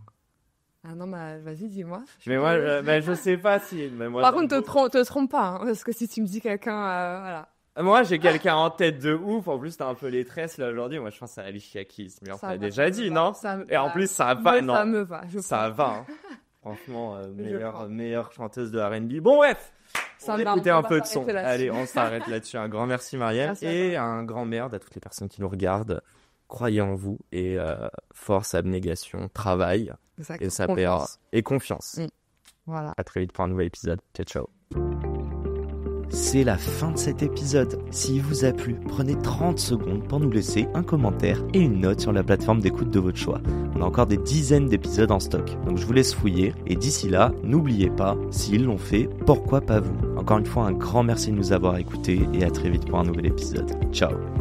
Ah non, vas-y, dis-moi. Mais moi, je sais pas si... Mais moi, par contre, te trompe pas, hein, parce que si tu me dis quelqu'un, voilà. Moi, j'ai quelqu'un en tête de ouf. En plus, t'as un peu les tresses là aujourd'hui. Moi, je pense à Alicia Keys. Mais on t'a déjà dit, non? Et en plus, ça va. Non, ça me va. Ça va. Hein. Franchement, meilleure chanteuse de R&B. Bon, bref. On va écouter un peu de son. Allez, on s'arrête là-dessus. Un grand merci, Marielle. Merci et un grand merde à toutes les personnes qui nous regardent. Croyez en vous et force, abnégation, travail. Exact. Et ça paiera. Et confiance. Voilà. À très vite pour un nouvel épisode. Ciao, ciao. C'est la fin de cet épisode. S'il vous a plu, prenez 30 secondes pour nous laisser un commentaire et une note sur la plateforme d'écoute de votre choix. On a encore des dizaines d'épisodes en stock, donc je vous laisse fouiller. Et d'ici là, n'oubliez pas, s'ils l'ont fait, pourquoi pas vous? Encore une fois, un grand merci de nous avoir écoutés et à très vite pour un nouvel épisode. Ciao.